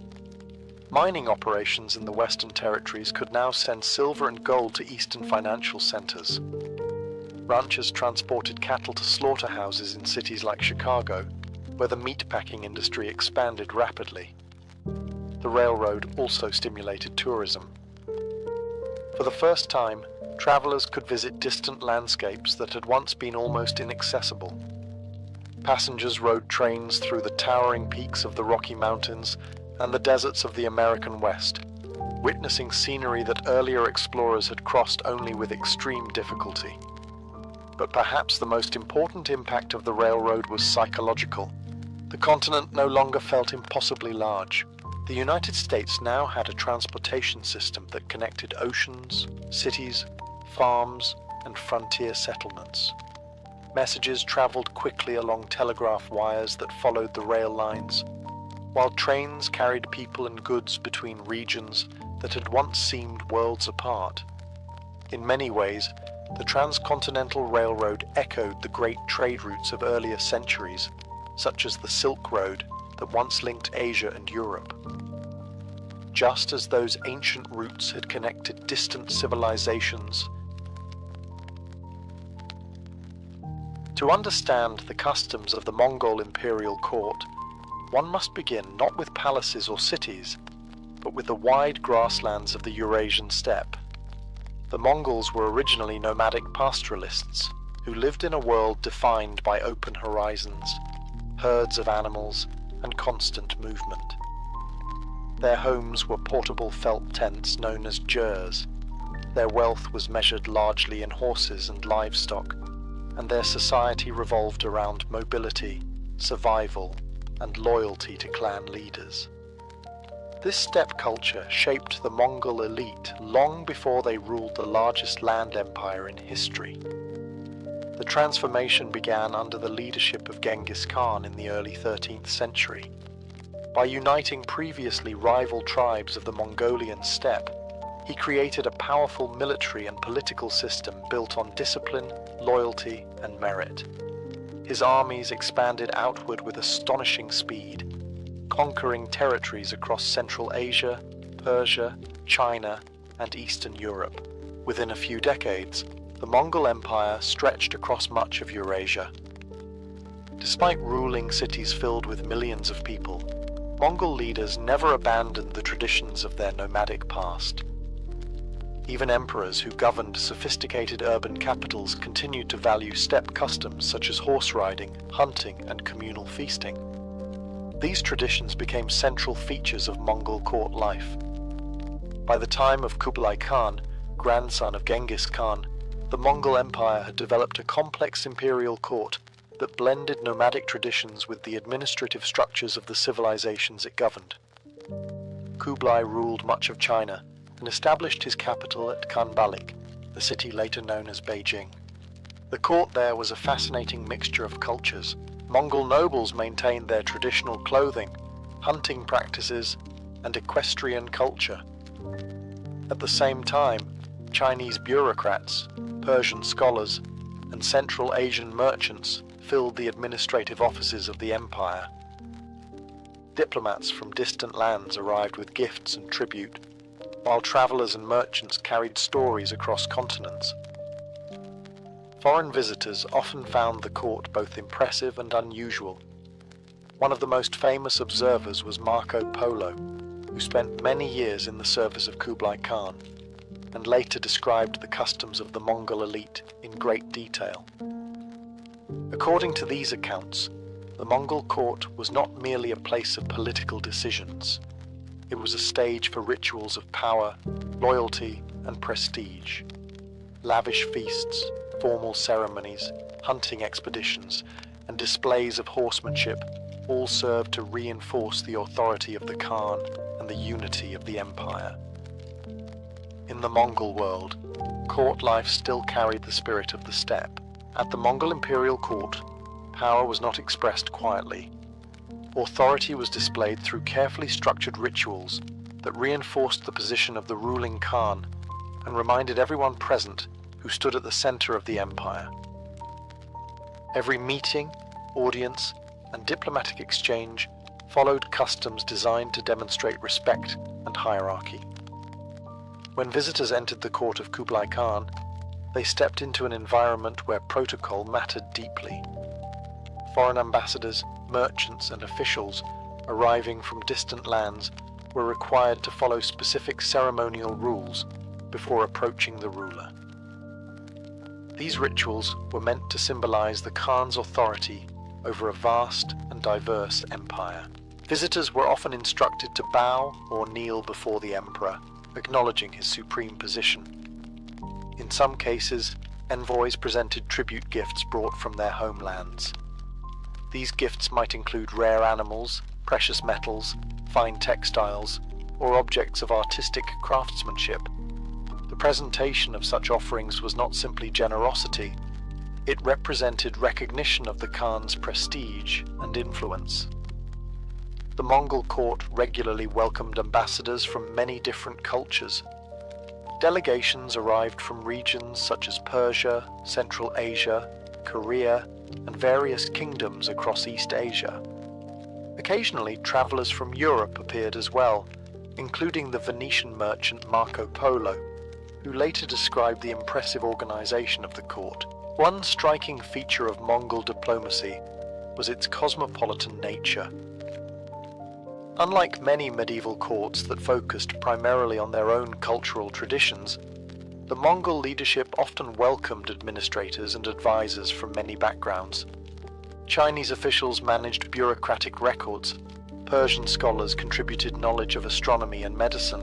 Mining operations in the Western Territories could now send silver and gold to eastern financial centers. Ranchers transported cattle to slaughterhouses in cities like Chicago, where the meatpacking industry expanded rapidly. The railroad also stimulated tourism. For the first time, travelers could visit distant landscapes that had once been almost inaccessible. Passengers rode trains through the towering peaks of the Rocky Mountains and the deserts of the American West, witnessing scenery that earlier explorers had crossed only with extreme difficulty. But perhaps the most important impact of the railroad was psychological. The continent no longer felt impossibly large. The United States now had a transportation system that connected oceans, cities, farms, and frontier settlements. Messages traveled quickly along telegraph wires that followed the rail lines, while trains carried people and goods between regions that had once seemed worlds apart. In many ways, the Transcontinental Railroad echoed the great trade routes of earlier centuries, such as the Silk Road that once linked Asia and Europe. Just as those ancient routes had connected distant civilizations. To understand the customs of the Mongol imperial court, one must begin not with palaces or cities, but with the wide grasslands of the Eurasian steppe. The Mongols were originally nomadic pastoralists who lived in a world defined by open horizons, herds of animals, and constant movement. Their homes were portable felt tents known as jurs. Their wealth was measured largely in horses and livestock, and their society revolved around mobility, survival, and loyalty to clan leaders. This steppe culture shaped the Mongol elite long before they ruled the largest land empire in history. The transformation began under the leadership of Genghis Khan in the early 13th century. By uniting previously rival tribes of the Mongolian steppe, he created a powerful military and political system built on discipline, loyalty, and merit. His armies expanded outward with astonishing speed, conquering territories across Central Asia, Persia, China, and Eastern Europe, Within a few decades, the Mongol Empire stretched across much of Eurasia. Despite ruling cities filled with millions of people, Mongol leaders never abandoned the traditions of their nomadic past. Even emperors who governed sophisticated urban capitals continued to value steppe customs such as horse riding, hunting, and communal feasting. These traditions became central features of Mongol court life. By the time of Kublai Khan, grandson of Genghis Khan, the Mongol Empire had developed a complex imperial court that blended nomadic traditions with the administrative structures of the civilizations it governed. Kublai ruled much of China and established his capital at Khanbalik, the city later known as Beijing. The court there was a fascinating mixture of cultures. Mongol nobles maintained their traditional clothing, hunting practices, and equestrian culture. At the same time, Chinese bureaucrats, Persian scholars, and Central Asian merchants filled the administrative offices of the empire. Diplomats from distant lands arrived with gifts and tribute, while travelers and merchants carried stories across continents. Foreign visitors often found the court both impressive and unusual. One of the most famous observers was Marco Polo, who spent many years in the service of Kublai Khan, and later described the customs of the Mongol elite in great detail. According to these accounts, the Mongol court was not merely a place of political decisions. It was a stage for rituals of power, loyalty, and prestige. Lavish feasts, formal ceremonies, hunting expeditions, and displays of horsemanship all served to reinforce the authority of the Khan and the unity of the empire. In the Mongol world, court life still carried the spirit of the steppe. At the Mongol imperial court, power was not expressed quietly. Authority was displayed through carefully structured rituals that reinforced the position of the ruling Khan and reminded everyone present who stood at the center of the empire. Every meeting, audience, and diplomatic exchange followed customs designed to demonstrate respect and hierarchy. When visitors entered the court of Kublai Khan, they stepped into an environment where protocol mattered deeply. Foreign ambassadors, merchants, and officials arriving from distant lands were required to follow specific ceremonial rules before approaching the ruler. These rituals were meant to symbolize the Khan's authority over a vast and diverse empire. Visitors were often instructed to bow or kneel before the emperor, acknowledging his supreme position. In some cases, envoys presented tribute gifts brought from their homelands. These gifts might include rare animals, precious metals, fine textiles, or objects of artistic craftsmanship. The presentation of such offerings was not simply generosity, it represented recognition of the Khan's prestige and influence. The Mongol court regularly welcomed ambassadors from many different cultures. Delegations arrived from regions such as Persia, Central Asia, Korea, and various kingdoms across East Asia. Occasionally, travelers from Europe appeared as well, including the Venetian merchant Marco Polo, who later described the impressive organization of the court. One striking feature of Mongol diplomacy was its cosmopolitan nature. Unlike many medieval courts that focused primarily on their own cultural traditions, the Mongol leadership often welcomed administrators and advisors from many backgrounds. Chinese officials managed bureaucratic records, Persian scholars contributed knowledge of astronomy and medicine,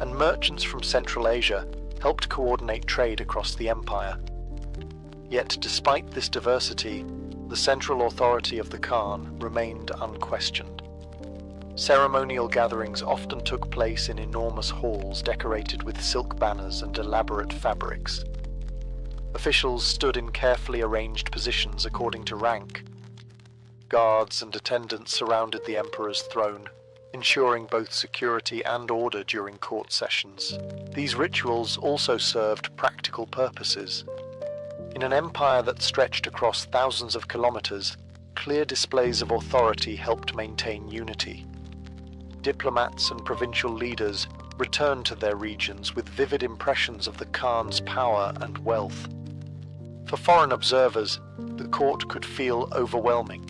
and merchants from Central Asia helped coordinate trade across the empire. Yet despite this diversity, the central authority of the Khan remained unquestioned. Ceremonial gatherings often took place in enormous halls decorated with silk banners and elaborate fabrics. Officials stood in carefully arranged positions according to rank. Guards and attendants surrounded the emperor's throne, ensuring both security and order during court sessions. These rituals also served practical purposes. In an empire that stretched across thousands of kilometers, clear displays of authority helped maintain unity. Diplomats and provincial leaders returned to their regions with vivid impressions of the Khan's power and wealth. For foreign observers, the court could feel overwhelming.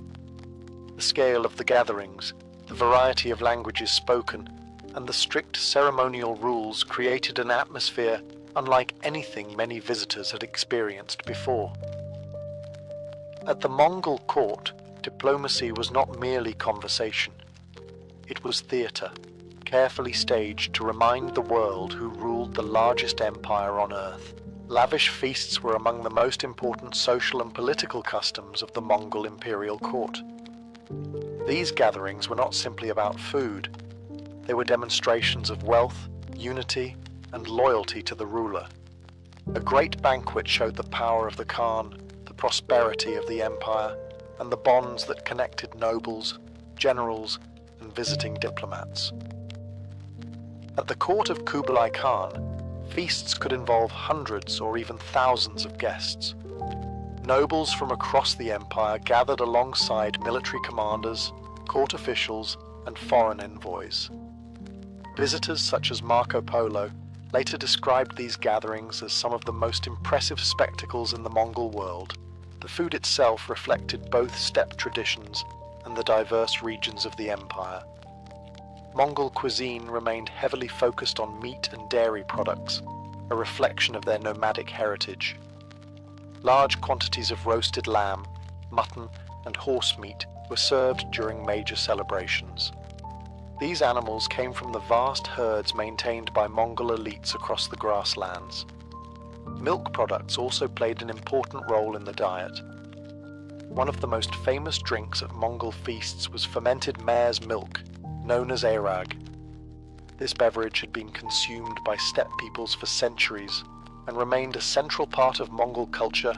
The scale of the gatherings, the variety of languages spoken, and the strict ceremonial rules created an atmosphere unlike anything many visitors had experienced before. At the Mongol court, diplomacy was not merely conversation. It was theatre, carefully staged to remind the world who ruled the largest empire on earth. Lavish feasts were among the most important social and political customs of the Mongol imperial court. These gatherings were not simply about food. They were demonstrations of wealth, unity, and loyalty to the ruler. A great banquet showed the power of the Khan, the prosperity of the empire, and the bonds that connected nobles, generals, and visiting diplomats. At the court of Kublai Khan, feasts could involve hundreds or even thousands of guests. Nobles from across the empire gathered alongside military commanders, court officials, and foreign envoys. Visitors such as Marco Polo later described these gatherings as some of the most impressive spectacles in the Mongol world. The food itself reflected both steppe traditions and the diverse regions of the empire. Mongol cuisine remained heavily focused on meat and dairy products, a reflection of their nomadic heritage. Large quantities of roasted lamb, mutton, and horse meat were served during major celebrations. These animals came from the vast herds maintained by Mongol elites across the grasslands. Milk products also played an important role in the diet. One of the most famous drinks at Mongol feasts was fermented mare's milk, known as arag. This beverage had been consumed by steppe peoples for centuries and remained a central part of Mongol culture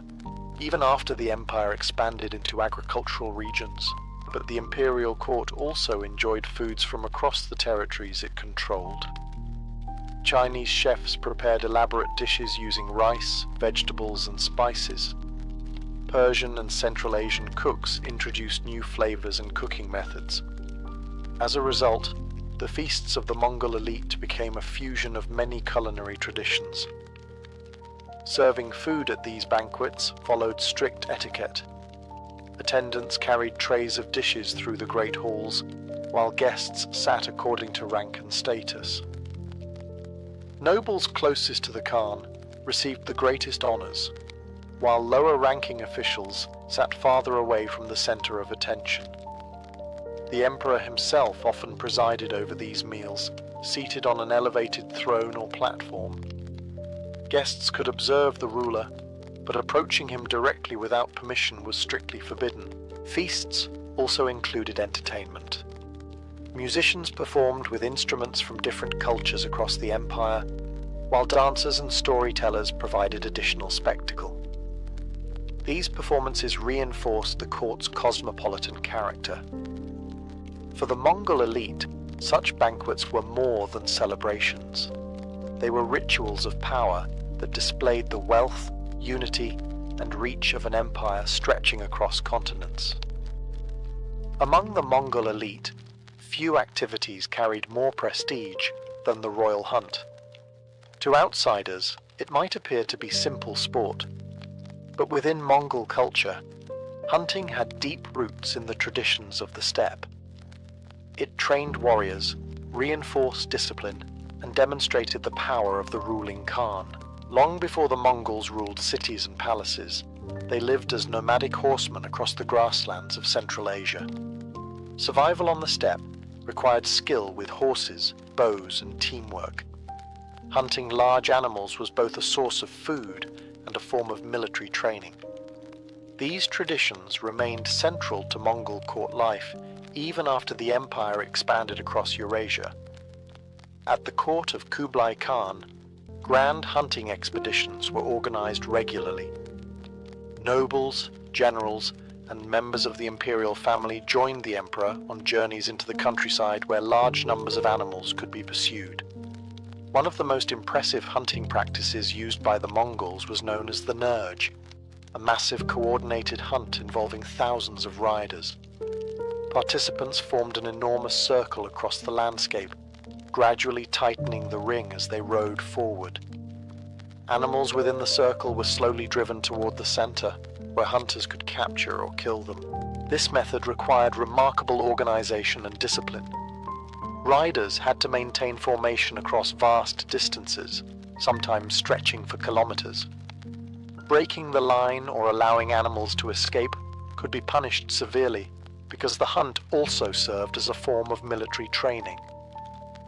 even after the empire expanded into agricultural regions. But the imperial court also enjoyed foods from across the territories it controlled. Chinese chefs prepared elaborate dishes using rice, vegetables, and spices. Persian and Central Asian cooks introduced new flavors and cooking methods. As a result, the feasts of the Mongol elite became a fusion of many culinary traditions. Serving food at these banquets followed strict etiquette. Attendants carried trays of dishes through the great halls, while guests sat according to rank and status. Nobles closest to the Khan received the greatest honors, while lower-ranking officials sat farther away from the center of attention. The emperor himself often presided over these meals, seated on an elevated throne or platform. Guests could observe the ruler, but approaching him directly without permission was strictly forbidden. Feasts also included entertainment. Musicians performed with instruments from different cultures across the empire, while dancers and storytellers provided additional spectacle. These performances reinforced the court's cosmopolitan character. For the Mongol elite, such banquets were more than celebrations. They were rituals of power that displayed the wealth, unity, and reach of an empire stretching across continents. Among the Mongol elite, few activities carried more prestige than the royal hunt. To outsiders, it might appear to be simple sport, but within Mongol culture, hunting had deep roots in the traditions of the steppe. It trained warriors, reinforced discipline, and demonstrated the power of the ruling Khan. Long before the Mongols ruled cities and palaces, they lived as nomadic horsemen across the grasslands of Central Asia. Survival on the steppe required skill with horses, bows, and teamwork. Hunting large animals was both a source of food and a form of military training. These traditions remained central to Mongol court life even after the empire expanded across Eurasia. At the court of Kublai Khan, grand hunting expeditions were organized regularly. Nobles, generals, and members of the imperial family joined the emperor on journeys into the countryside where large numbers of animals could be pursued. One of the most impressive hunting practices used by the Mongols was known as the nurge, a massive coordinated hunt involving thousands of riders. Participants formed an enormous circle across the landscape, gradually tightening the ring as they rode forward. Animals within the circle were slowly driven toward the center, where hunters could capture or kill them. This method required remarkable organization and discipline. Riders had to maintain formation across vast distances, sometimes stretching for kilometers. Breaking the line or allowing animals to escape could be punished severely, because the hunt also served as a form of military training.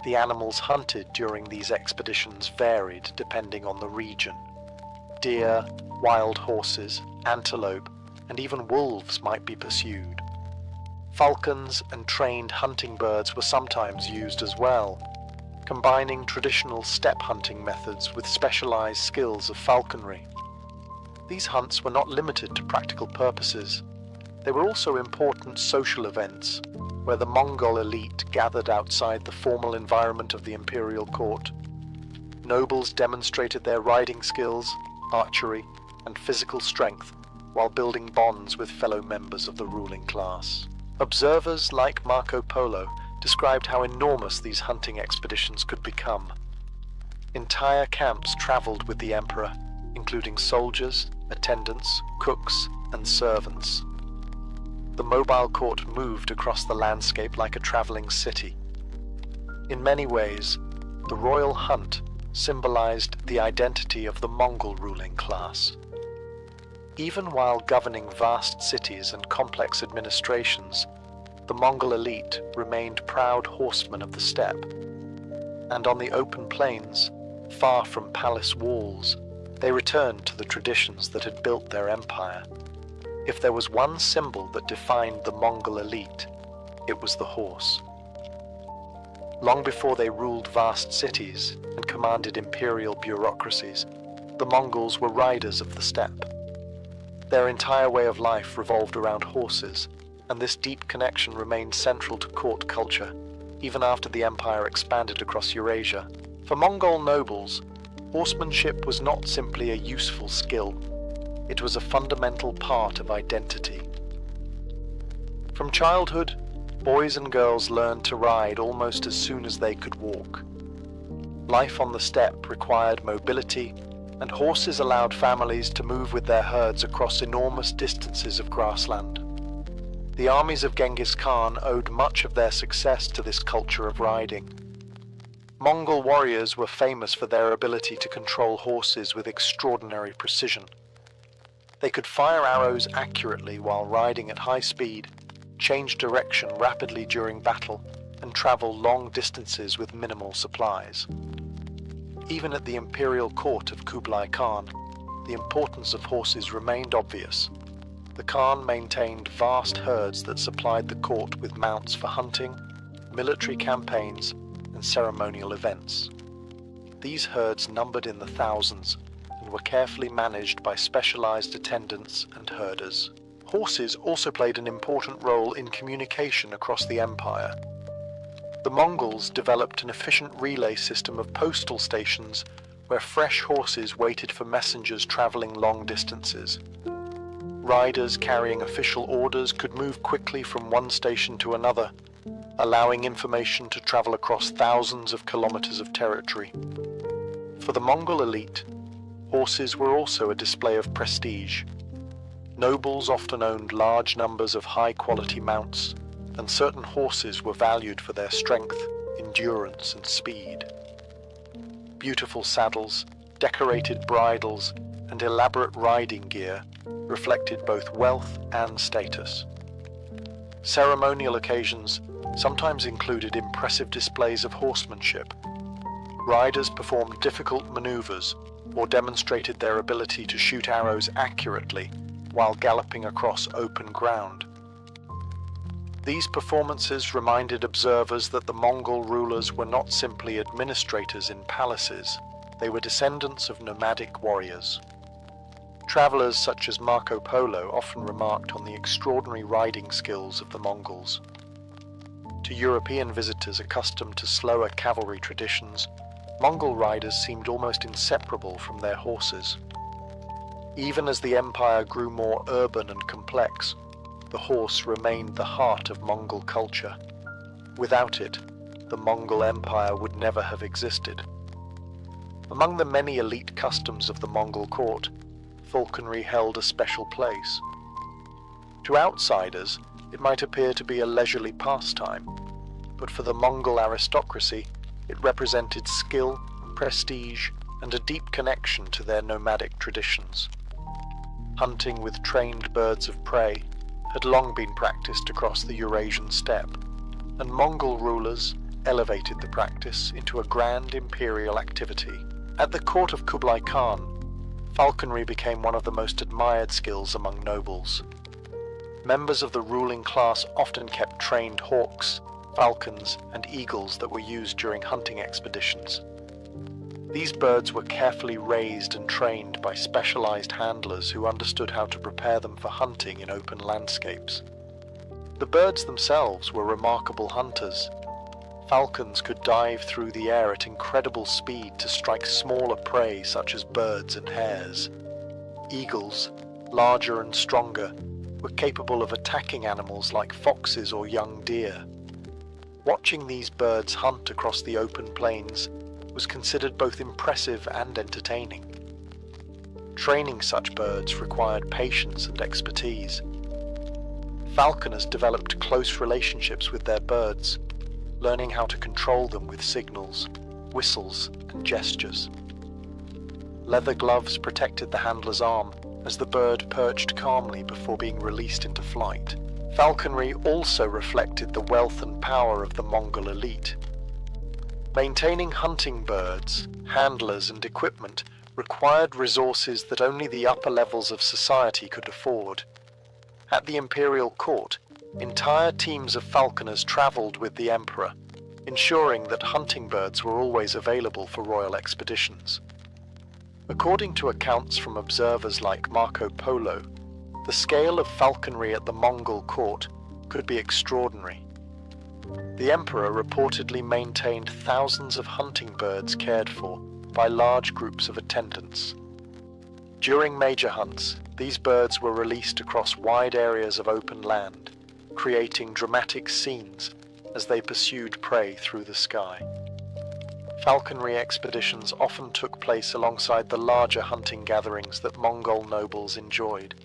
The animals hunted during these expeditions varied depending on the region. Deer, wild horses, antelope, and even wolves might be pursued. Falcons and trained hunting birds were sometimes used as well, combining traditional steppe hunting methods with specialized skills of falconry. These hunts were not limited to practical purposes. They were also important social events, where the Mongol elite gathered outside the formal environment of the imperial court. Nobles demonstrated their riding skills, archery, and physical strength while building bonds with fellow members of the ruling class. Observers like Marco Polo described how enormous these hunting expeditions could become. Entire camps traveled with the emperor, including soldiers, attendants, cooks, and servants. The mobile court moved across the landscape like a traveling city. In many ways, the royal hunt symbolized the identity of the Mongol ruling class. Even while governing vast cities and complex administrations, the Mongol elite remained proud horsemen of the steppe. And on the open plains, far from palace walls, they returned to the traditions that had built their empire. If there was one symbol that defined the Mongol elite, it was the horse. Long before they ruled vast cities and commanded imperial bureaucracies, the Mongols were riders of the steppe. Their entire way of life revolved around horses, and this deep connection remained central to court culture, even after the empire expanded across Eurasia. For Mongol nobles, horsemanship was not simply a useful skill. It was a fundamental part of identity. From childhood, boys and girls learned to ride almost as soon as they could walk. Life on the steppe required mobility, and horses allowed families to move with their herds across enormous distances of grassland. The armies of Genghis Khan owed much of their success to this culture of riding. Mongol warriors were famous for their ability to control horses with extraordinary precision. They could fire arrows accurately while riding at high speed, change direction rapidly during battle, and travel long distances with minimal supplies. Even at the imperial court of Kublai Khan, the importance of horses remained obvious. The Khan maintained vast herds that supplied the court with mounts for hunting, military campaigns, and ceremonial events. These herds numbered in the thousands and were carefully managed by specialized attendants and herders. Horses also played an important role in communication across the empire. The Mongols developed an efficient relay system of postal stations where fresh horses waited for messengers traveling long distances. Riders carrying official orders could move quickly from one station to another, allowing information to travel across thousands of kilometers of territory. For the Mongol elite, horses were also a display of prestige. Nobles often owned large numbers of high-quality mounts, and certain horses were valued for their strength, endurance, and speed. Beautiful saddles, decorated bridles, and elaborate riding gear reflected both wealth and status. Ceremonial occasions sometimes included impressive displays of horsemanship. Riders performed difficult maneuvers or demonstrated their ability to shoot arrows accurately while galloping across open ground. These performances reminded observers that the Mongol rulers were not simply administrators in palaces, they were descendants of nomadic warriors. Travelers such as Marco Polo often remarked on the extraordinary riding skills of the Mongols. To European visitors accustomed to slower cavalry traditions, Mongol riders seemed almost inseparable from their horses. Even as the empire grew more urban and complex, the horse remained the heart of Mongol culture. Without it, the Mongol Empire would never have existed. Among the many elite customs of the Mongol court, falconry held a special place. To outsiders, it might appear to be a leisurely pastime, but for the Mongol aristocracy, it represented skill, prestige, and a deep connection to their nomadic traditions. Hunting with trained birds of prey had long been practiced across the Eurasian steppe, and Mongol rulers elevated the practice into a grand imperial activity. At the court of Kublai Khan, falconry became one of the most admired skills among nobles. Members of the ruling class often kept trained hawks, falcons, and eagles that were used during hunting expeditions. These birds were carefully raised and trained by specialized handlers who understood how to prepare them for hunting in open landscapes. The birds themselves were remarkable hunters. Falcons could dive through the air at incredible speed to strike smaller prey such as birds and hares. Eagles, larger and stronger, were capable of attacking animals like foxes or young deer. Watching these birds hunt across the open plains was considered both impressive and entertaining. Training such birds required patience and expertise. Falconers developed close relationships with their birds, learning how to control them with signals, whistles, and gestures. Leather gloves protected the handler's arm as the bird perched calmly before being released into flight. Falconry also reflected the wealth and power of the Mongol elite. Maintaining hunting birds, handlers, and equipment required resources that only the upper levels of society could afford. At the imperial court, entire teams of falconers traveled with the emperor, ensuring that hunting birds were always available for royal expeditions. According to accounts from observers like Marco Polo, the scale of falconry at the Mongol court could be extraordinary. The emperor reportedly maintained thousands of hunting birds cared for by large groups of attendants. During major hunts, these birds were released across wide areas of open land, creating dramatic scenes as they pursued prey through the sky. Falconry expeditions often took place alongside the larger hunting gatherings that Mongol nobles enjoyed.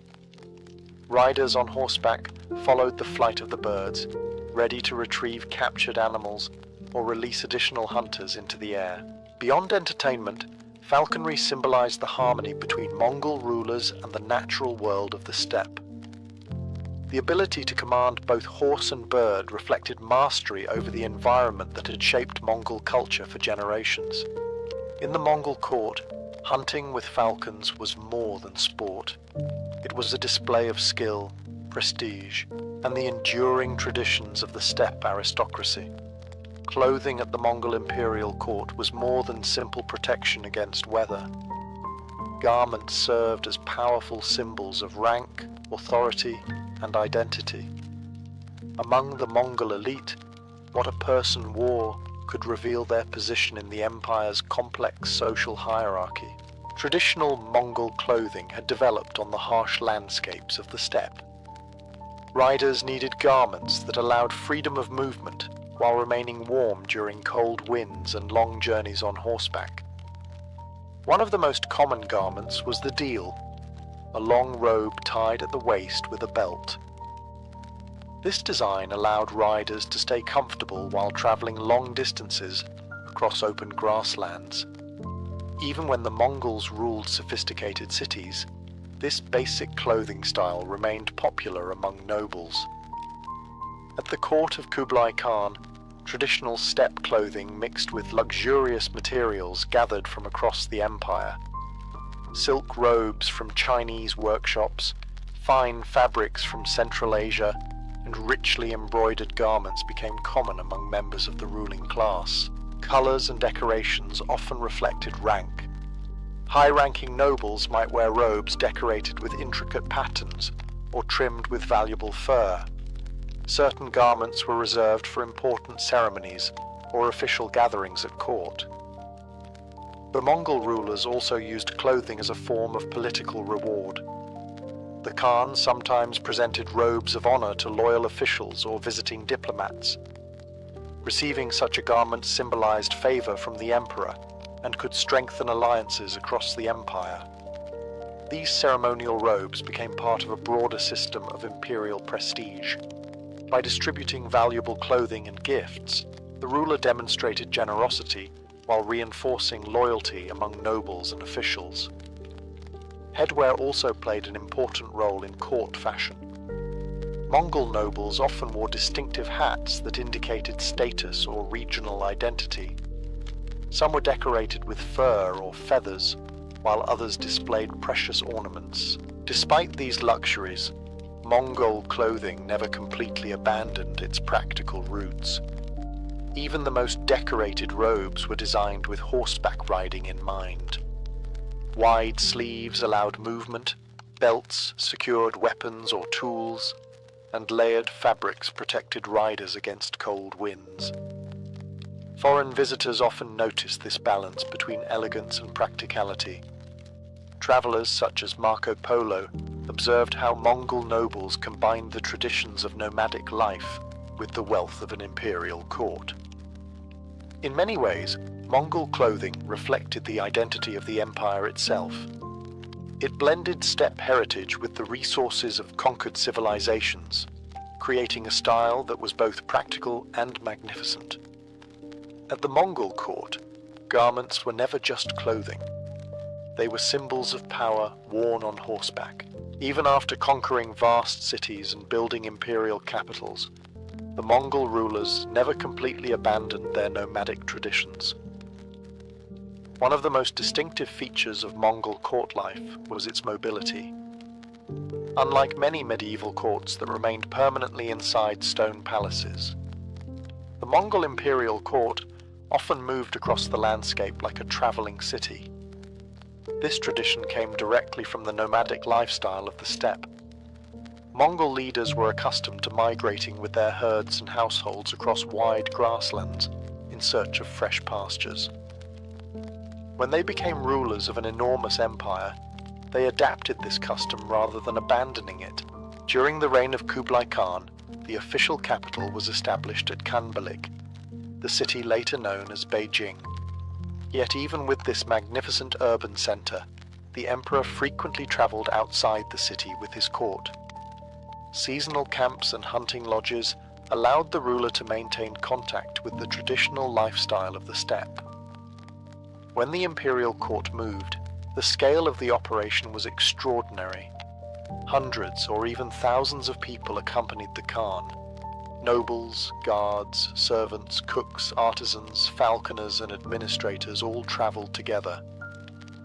Riders on horseback followed the flight of the birds, ready to retrieve captured animals or release additional hunters into the air. Beyond entertainment, falconry symbolized the harmony between Mongol rulers and the natural world of the steppe. The ability to command both horse and bird reflected mastery over the environment that had shaped Mongol culture for generations. In the Mongol court, hunting with falcons was more than sport. It was a display of skill, prestige, and the enduring traditions of the steppe aristocracy. Clothing at the Mongol imperial court was more than simple protection against weather. Garments served as powerful symbols of rank, authority, and identity. Among the Mongol elite, what a person wore could reveal their position in the empire's complex social hierarchy. Traditional Mongol clothing had developed on the harsh landscapes of the steppe. Riders needed garments that allowed freedom of movement while remaining warm during cold winds and long journeys on horseback. One of the most common garments was the deel, a long robe tied at the waist with a belt. This design allowed riders to stay comfortable while traveling long distances across open grasslands. Even when the Mongols ruled sophisticated cities, this basic clothing style remained popular among nobles. At the court of Kublai Khan, traditional steppe clothing mixed with luxurious materials gathered from across the empire. Silk robes from Chinese workshops, fine fabrics from Central Asia, and richly embroidered garments became common among members of the ruling class. Colors and decorations often reflected rank. High-ranking nobles might wear robes decorated with intricate patterns or trimmed with valuable fur. Certain garments were reserved for important ceremonies or official gatherings at court. The Mongol rulers also used clothing as a form of political reward. The Khan sometimes presented robes of honor to loyal officials or visiting diplomats. Receiving such a garment symbolized favor from the emperor and could strengthen alliances across the empire. These ceremonial robes became part of a broader system of imperial prestige. By distributing valuable clothing and gifts, the ruler demonstrated generosity while reinforcing loyalty among nobles and officials. Headwear also played an important role in court fashion. Mongol nobles often wore distinctive hats that indicated status or regional identity. Some were decorated with fur or feathers, while others displayed precious ornaments. Despite these luxuries, Mongol clothing never completely abandoned its practical roots. Even the most decorated robes were designed with horseback riding in mind. Wide sleeves allowed movement, belts secured weapons or tools, and layered fabrics protected riders against cold winds. Foreign visitors often noticed this balance between elegance and practicality. Travelers such as Marco Polo observed how Mongol nobles combined the traditions of nomadic life with the wealth of an imperial court. In many ways, Mongol clothing reflected the identity of the empire itself. It blended steppe heritage with the resources of conquered civilizations, creating a style that was both practical and magnificent. At the Mongol court, garments were never just clothing. They were symbols of power worn on horseback. Even after conquering vast cities and building imperial capitals, the Mongol rulers never completely abandoned their nomadic traditions. One of the most distinctive features of Mongol court life was its mobility. Unlike many medieval courts that remained permanently inside stone palaces, the Mongol imperial court often moved across the landscape like a traveling city. This tradition came directly from the nomadic lifestyle of the steppe. Mongol leaders were accustomed to migrating with their herds and households across wide grasslands in search of fresh pastures. When they became rulers of an enormous empire, they adapted this custom rather than abandoning it. During the reign of Kublai Khan, the official capital was established at Kanbalik, the city later known as Beijing. Yet even with this magnificent urban center, the emperor frequently traveled outside the city with his court. Seasonal camps and hunting lodges allowed the ruler to maintain contact with the traditional lifestyle of the steppe. When the imperial court moved, the scale of the operation was extraordinary. Hundreds or even thousands of people accompanied the Khan. Nobles, guards, servants, cooks, artisans, falconers, and administrators all traveled together.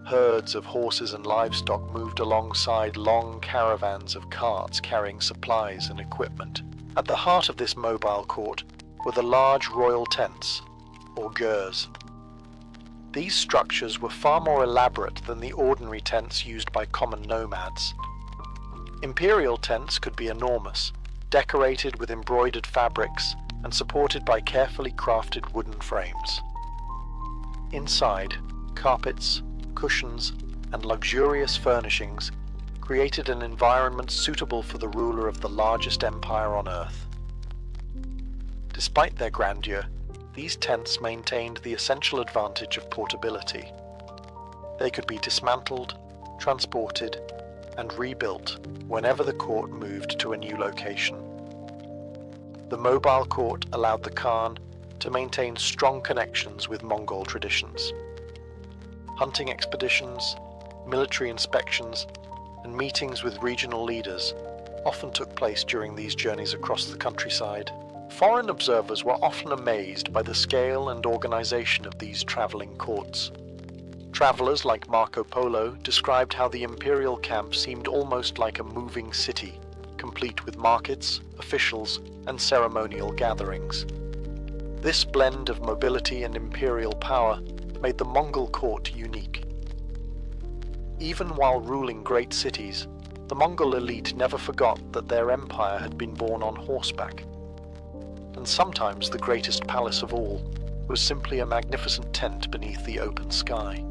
Herds of horses and livestock moved alongside long caravans of carts carrying supplies and equipment. At the heart of this mobile court were the large royal tents, or gurs. These structures were far more elaborate than the ordinary tents used by common nomads. Imperial tents could be enormous, decorated with embroidered fabrics and supported by carefully crafted wooden frames. Inside, carpets, cushions, and luxurious furnishings created an environment suitable for the ruler of the largest empire on earth. Despite their grandeur, these tents maintained the essential advantage of portability. They could be dismantled, transported, and rebuilt whenever the court moved to a new location. The mobile court allowed the Khan to maintain strong connections with Mongol traditions. Hunting expeditions, military inspections, and meetings with regional leaders often took place during these journeys across the countryside. Foreign observers were often amazed by the scale and organization of these traveling courts. Travelers like Marco Polo described how the imperial camp seemed almost like a moving city, complete with markets, officials, and ceremonial gatherings. This blend of mobility and imperial power made the Mongol court unique. Even while ruling great cities, the Mongol elite never forgot that their empire had been born on horseback. And sometimes the greatest palace of all was simply a magnificent tent beneath the open sky.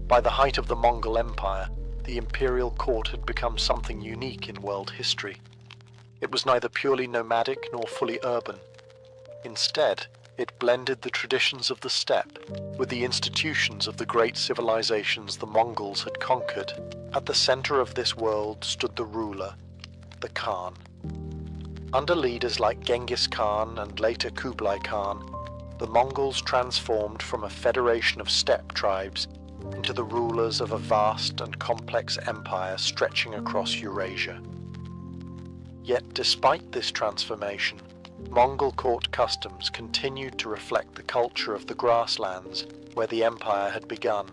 By the height of the Mongol Empire, the imperial court had become something unique in world history. It was neither purely nomadic nor fully urban. Instead, It blended the traditions of the steppe with the institutions of the great civilizations the Mongols had conquered. At the center of this world stood the ruler, the Khan. Under leaders like Genghis Khan and later Kublai Khan, the Mongols transformed from a federation of steppe tribes into the rulers of a vast and complex empire stretching across Eurasia. Yet despite this transformation, Mongol court customs continued to reflect the culture of the grasslands where the empire had begun.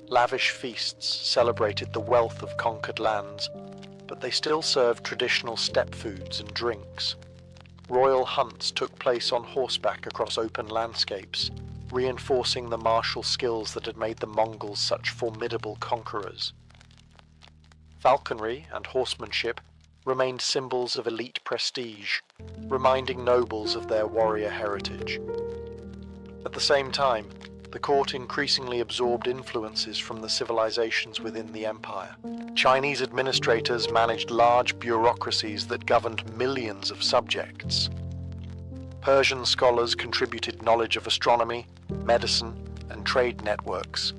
Lavish feasts celebrated the wealth of conquered lands, but they still served traditional steppe foods and drinks. Royal hunts took place on horseback across open landscapes, reinforcing the martial skills that had made the Mongols such formidable conquerors. Falconry and horsemanship remained symbols of elite prestige, reminding nobles of their warrior heritage. At the same time, the court increasingly absorbed influences from the civilizations within the empire. Chinese administrators managed large bureaucracies that governed millions of subjects. Persian scholars contributed knowledge of astronomy, medicine, and trade networks.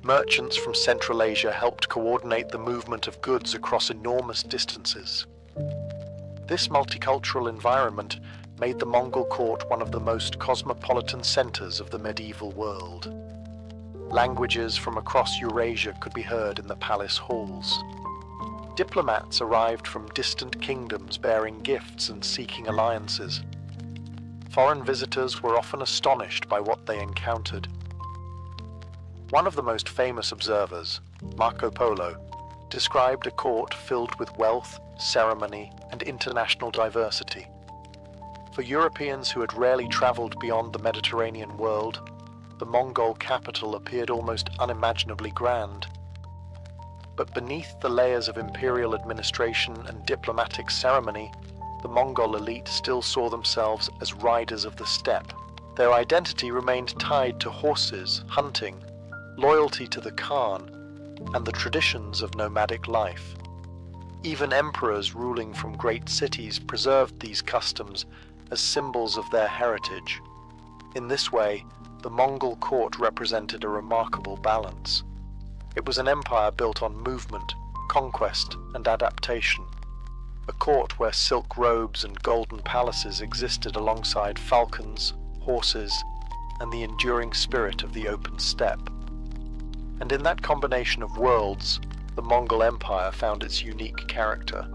Merchants from Central Asia helped coordinate the movement of goods across enormous distances. This multicultural environment made the Mongol court one of the most cosmopolitan centers of the medieval world. Languages from across Eurasia could be heard in the palace halls. Diplomats arrived from distant kingdoms bearing gifts and seeking alliances. Foreign visitors were often astonished by what they encountered. One of the most famous observers, Marco Polo, described a court filled with wealth, ceremony, and international diversity. For Europeans who had rarely traveled beyond the Mediterranean world, the Mongol capital appeared almost unimaginably grand. But beneath the layers of imperial administration and diplomatic ceremony, the Mongol elite still saw themselves as riders of the steppe. Their identity remained tied to horses, hunting, loyalty to the Khan, and the traditions of nomadic life. Even emperors ruling from great cities preserved these customs as symbols of their heritage. In this way, the Mongol court represented a remarkable balance. It was an empire built on movement, conquest, and adaptation. A court where silk robes and golden palaces existed alongside falcons, horses, and the enduring spirit of the open steppe. And in that combination of worlds, the Mongol Empire found its unique character.